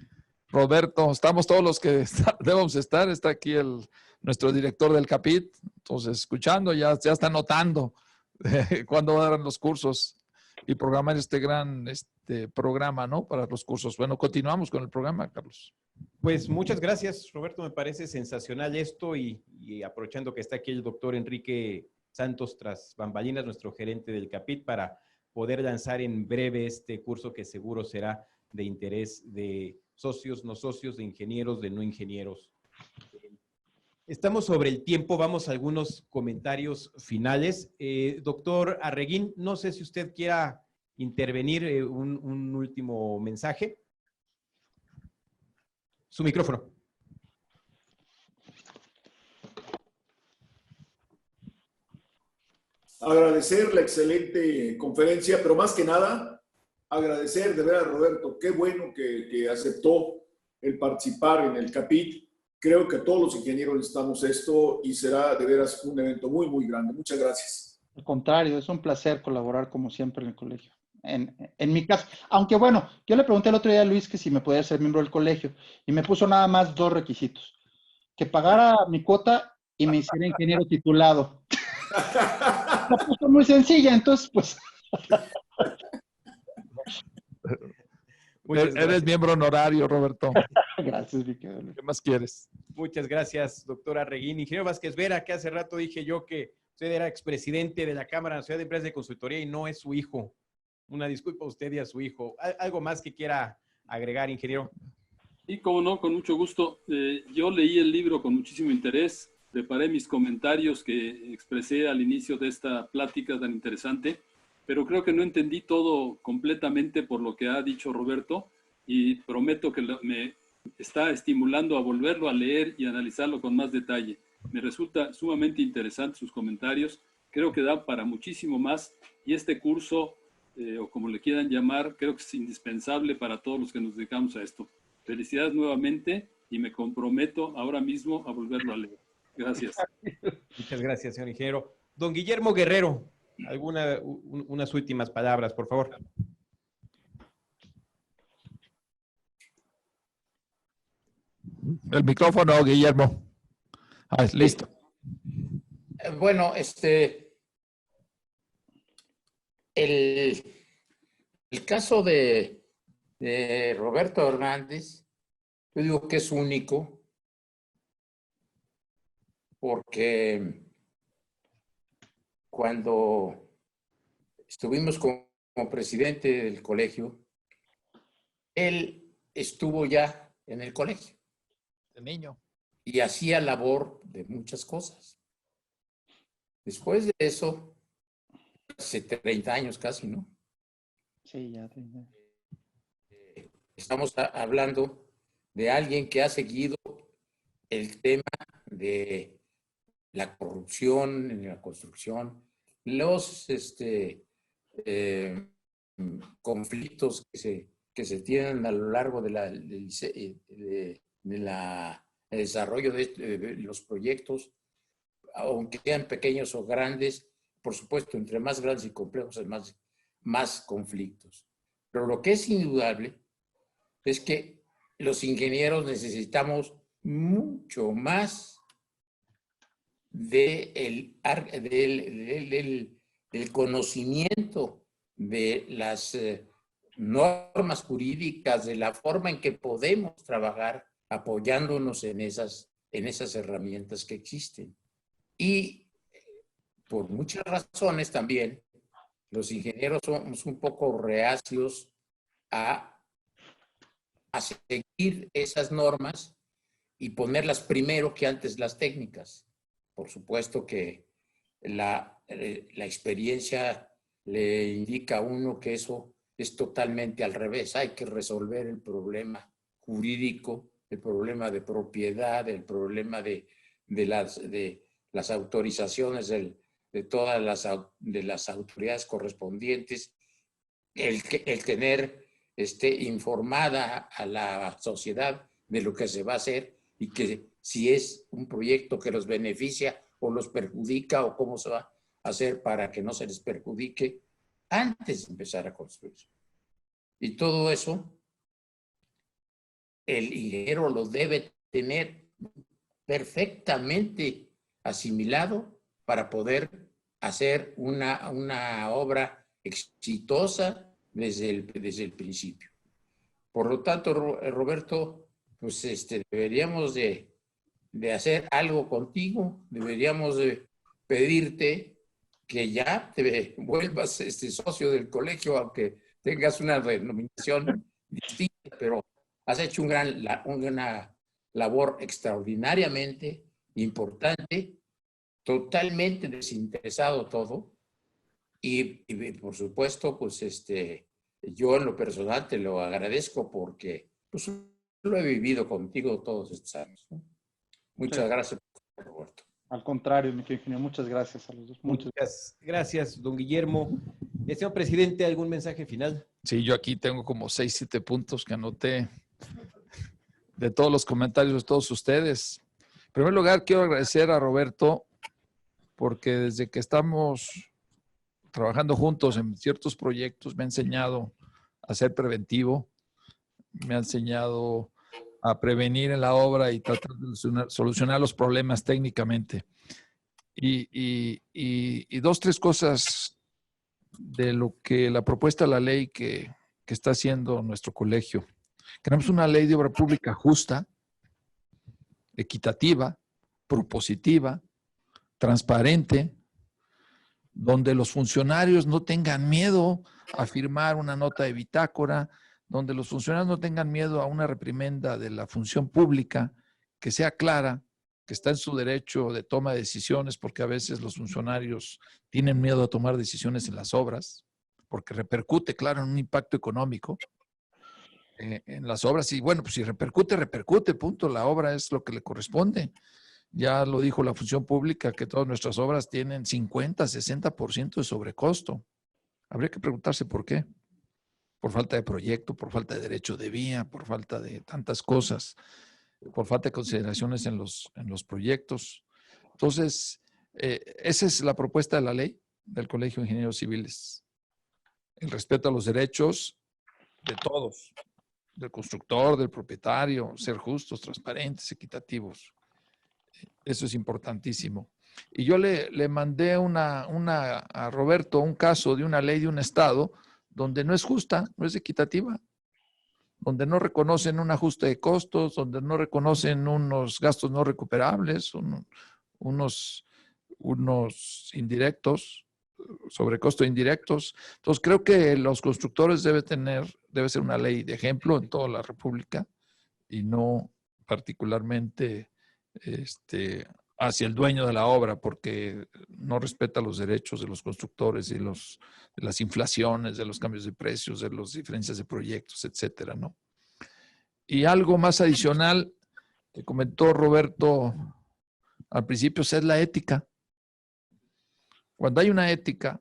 Roberto, estamos todos los que debemos estar, está aquí nuestro director del CAPIT, entonces escuchando, ya está anotando cuándo darán los cursos y programar este gran programa, ¿no? Para los cursos. Bueno, continuamos con el programa, Carlos. Pues muchas gracias, Roberto. Me parece sensacional esto y aprovechando que está aquí el doctor Enrique Santos tras bambalinas, nuestro gerente del CAPIT, para poder lanzar en breve este curso que seguro será de interés de socios, no socios, de ingenieros, de no ingenieros. Estamos sobre el tiempo, vamos a algunos comentarios finales. Doctor Arreguín, no sé si usted quiera intervenir un último mensaje. Su micrófono. Agradecer la excelente conferencia, pero más que nada, agradecer de veras, Roberto, qué bueno que aceptó el participar en el CAPIT. Creo que todos los ingenieros necesitamos esto y será de veras un evento muy, muy grande. Muchas gracias. Al contrario, es un placer colaborar como siempre en el colegio. En mi caso, aunque bueno, yo le pregunté el otro día a Luis que si me podía ser miembro del colegio y me puso nada más 2 requisitos. Que pagara mi cuota y me hiciera ingeniero titulado. La puso muy sencilla, entonces pues... Eres miembro honorario, Roberto. Gracias, Miquel. ¿Qué más quieres? Muchas gracias, doctora Arreguín. Ingeniero Vázquez Vera, que hace rato dije yo que usted era expresidente de la Cámara Nacional de Empresas de Consultoría y no es su hijo. Una disculpa a usted y a su hijo. ¿Algo más que quiera agregar, ingeniero? Sí, cómo no, con mucho gusto. Yo leí el libro con muchísimo interés, preparé mis comentarios que expresé al inicio de esta plática tan interesante, pero creo que no entendí todo completamente por lo que ha dicho Roberto y prometo que me está estimulando a volverlo a leer y analizarlo con más detalle. Me resulta sumamente interesante sus comentarios, creo que da para muchísimo más y este curso, o como le quieran llamar, creo que es indispensable para todos los que nos dedicamos a esto. Felicidades nuevamente y me comprometo ahora mismo a volverlo a leer. Gracias. Muchas gracias, señor ingeniero. Don Guillermo Guerrero, unas últimas palabras, por favor. El micrófono, Guillermo. Listo. Bueno, el caso de Roberto Hernández, yo digo que es único porque cuando estuvimos como presidente del colegio, él estuvo ya en el colegio. De niño. Y hacía labor de muchas cosas. Después de eso, hace 30 años casi, ¿no? Sí, ya. Estamos hablando de alguien que ha seguido el tema de la corrupción en la construcción, los conflictos que se tienen a lo largo de el desarrollo de los proyectos, aunque sean pequeños o grandes, por supuesto, entre más grandes y complejos hay más conflictos. Pero lo que es indudable es que los ingenieros necesitamos mucho más del conocimiento de las normas jurídicas, de la forma en que podemos trabajar apoyándonos en esas herramientas que existen. Y por muchas razones también, los ingenieros somos un poco reacios a seguir esas normas y ponerlas primero que antes las técnicas. Por supuesto que la experiencia le indica a uno que eso es totalmente al revés. Hay que resolver el problema jurídico, el problema de propiedad, el problema de las autorizaciones de todas las autoridades correspondientes, el tener informada a la sociedad de lo que se va a hacer y que si es un proyecto que los beneficia o los perjudica o cómo se va a hacer para que no se les perjudique antes de empezar a construir. Y todo eso el ingeniero lo debe tener perfectamente asimilado para poder hacer una obra exitosa desde el principio. Por lo tanto, Roberto, pues deberíamos de hacer algo contigo, deberíamos de pedirte que ya te vuelvas socio del colegio, aunque tengas una denominación distinta, pero has hecho una labor extraordinariamente importante, totalmente desinteresado todo, y por supuesto, pues yo en lo personal te lo agradezco porque pues, lo he vivido contigo todos estos años, ¿no? Muchas gracias, Roberto. Al contrario, mi querido ingeniero, muchas gracias a los dos. Muchas gracias, don Guillermo. Señor presidente, ¿algún mensaje final? Sí, yo aquí tengo como 6, 7 puntos que anoté de todos los comentarios de todos ustedes. En primer lugar, quiero agradecer a Roberto porque desde que estamos trabajando juntos en ciertos proyectos me ha enseñado a ser preventivo, me ha enseñado a prevenir en la obra y tratar de solucionar los problemas técnicamente. Y 2, 3 cosas de lo que la propuesta de la ley que está haciendo nuestro colegio. Queremos una ley de obra pública justa, equitativa, propositiva, transparente, donde los funcionarios no tengan miedo a firmar una nota de bitácora, donde los funcionarios no tengan miedo a una reprimenda de la función pública, que sea clara, que está en su derecho de toma de decisiones, porque a veces los funcionarios tienen miedo a tomar decisiones en las obras, porque repercute, claro, en un impacto económico en las obras. Y bueno, pues si repercute, repercute, punto. La obra es lo que le corresponde. Ya lo dijo la función pública, que todas nuestras obras tienen 50, 60% de sobrecosto. Habría que preguntarse por qué. Por falta de proyecto, por falta de derecho de vía, por falta de tantas cosas, por falta de consideraciones en los proyectos. Entonces, esa es la propuesta de la ley del Colegio de Ingenieros Civiles. El respeto a los derechos de todos, del constructor, del propietario, ser justos, transparentes, equitativos. Eso es importantísimo. Y yo le mandé a Roberto un caso de una ley de un estado donde no es justa, no es equitativa, donde no reconocen un ajuste de costos, donde no reconocen unos gastos no recuperables, unos indirectos, sobrecostos indirectos. Entonces, creo que los constructores debe ser una ley de ejemplo en toda la República y no particularmente hacia el dueño de la obra, porque no respeta los derechos de los constructores y de las inflaciones, de los cambios de precios, de las diferencias de proyectos, etcétera, ¿no? Y algo más adicional que comentó Roberto al principio es la ética. Cuando hay una ética,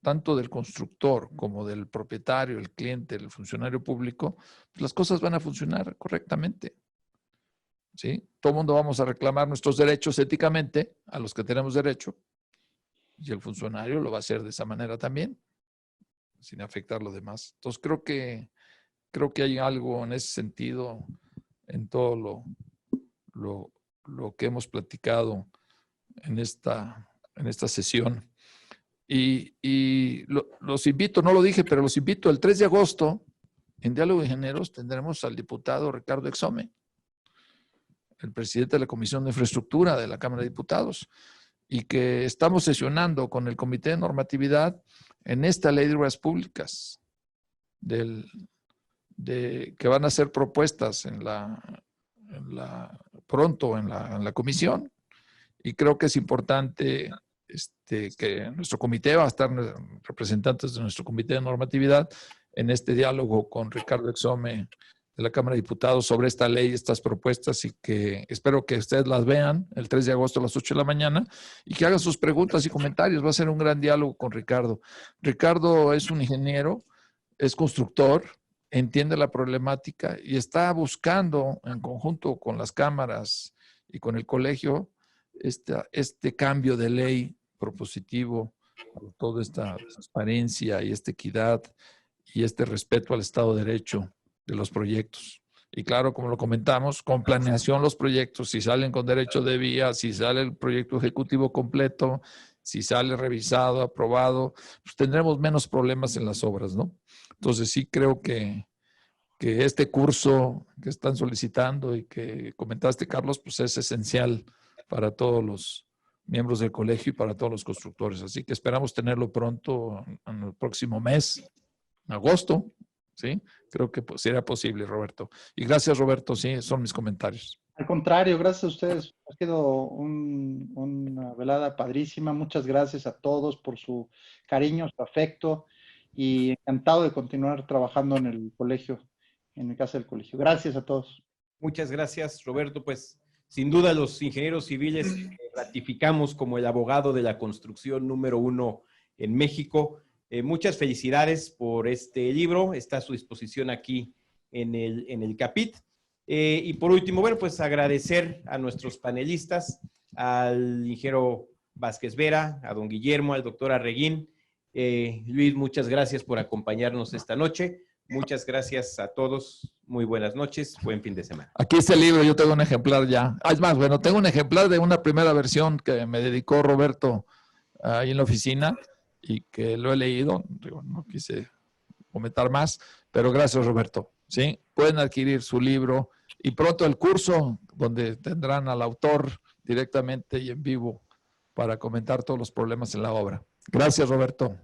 tanto del constructor como del propietario, el cliente, el funcionario público, pues las cosas van a funcionar correctamente. ¿Sí? Todo el mundo vamos a reclamar nuestros derechos éticamente, a los que tenemos derecho, y el funcionario lo va a hacer de esa manera también, sin afectar a los demás. Entonces creo que hay algo en ese sentido en todo lo que hemos platicado en esta sesión. Y los invito, no lo dije, pero los invito el 3 de agosto, en Diálogo de Ingenieros, tendremos al diputado Ricardo Exome, el presidente de la Comisión de Infraestructura de la Cámara de Diputados, y que estamos sesionando con el Comité de Normatividad en esta Ley de Obras Públicas, que van a ser propuestas pronto en la comisión. Y creo que es importante que nuestro comité, va a estar representantes de nuestro Comité de Normatividad en este diálogo con Ricardo Exome de la Cámara de Diputados sobre esta ley, estas propuestas, y que espero que ustedes las vean el 3 de agosto a las 8 de la mañana y que hagan sus preguntas y comentarios. Va a ser un gran diálogo con Ricardo. Ricardo es un ingeniero, es constructor, entiende la problemática y está buscando en conjunto con las cámaras y con el colegio este cambio de ley propositivo, toda esta transparencia y esta equidad y este respeto al Estado de Derecho de los proyectos. Y claro, como lo comentamos, con planeación los proyectos, si salen con derecho de vía, si sale el proyecto ejecutivo completo, si sale revisado, aprobado, pues tendremos menos problemas en las obras, ¿no? Entonces sí creo que este curso que están solicitando y que comentaste, Carlos, pues es esencial para todos los miembros del colegio y para todos los constructores. Así que esperamos tenerlo pronto en el próximo mes, en agosto, ¿sí? Creo que será posible, Roberto. Y gracias, Roberto, sí, son mis comentarios. Al contrario, gracias a ustedes. Ha sido una velada padrísima. Muchas gracias a todos por su cariño, su afecto, y encantado de continuar trabajando en el colegio, en mi casa del colegio. Gracias a todos. Muchas gracias, Roberto. Pues sin duda los ingenieros civiles ratificamos como el abogado de la construcción número 1 en México. Muchas felicidades por este libro. Está a su disposición aquí en el CAPIT. Y por último, bueno, pues agradecer a nuestros panelistas, al ingeniero Vázquez Vera, a don Guillermo, al doctor Arreguín. Luis, muchas gracias por acompañarnos esta noche. Muchas gracias a todos. Muy buenas noches. Buen fin de semana. Aquí está el libro. Yo tengo un ejemplar ya. Es más, bueno, tengo un ejemplar de una primera versión que me dedicó Roberto ahí en la oficina y que lo he leído. No quise comentar más, pero gracias, Roberto. ¿Sí? Pueden adquirir su libro y pronto el curso donde tendrán al autor directamente y en vivo para comentar todos los problemas en la obra. Gracias, Roberto.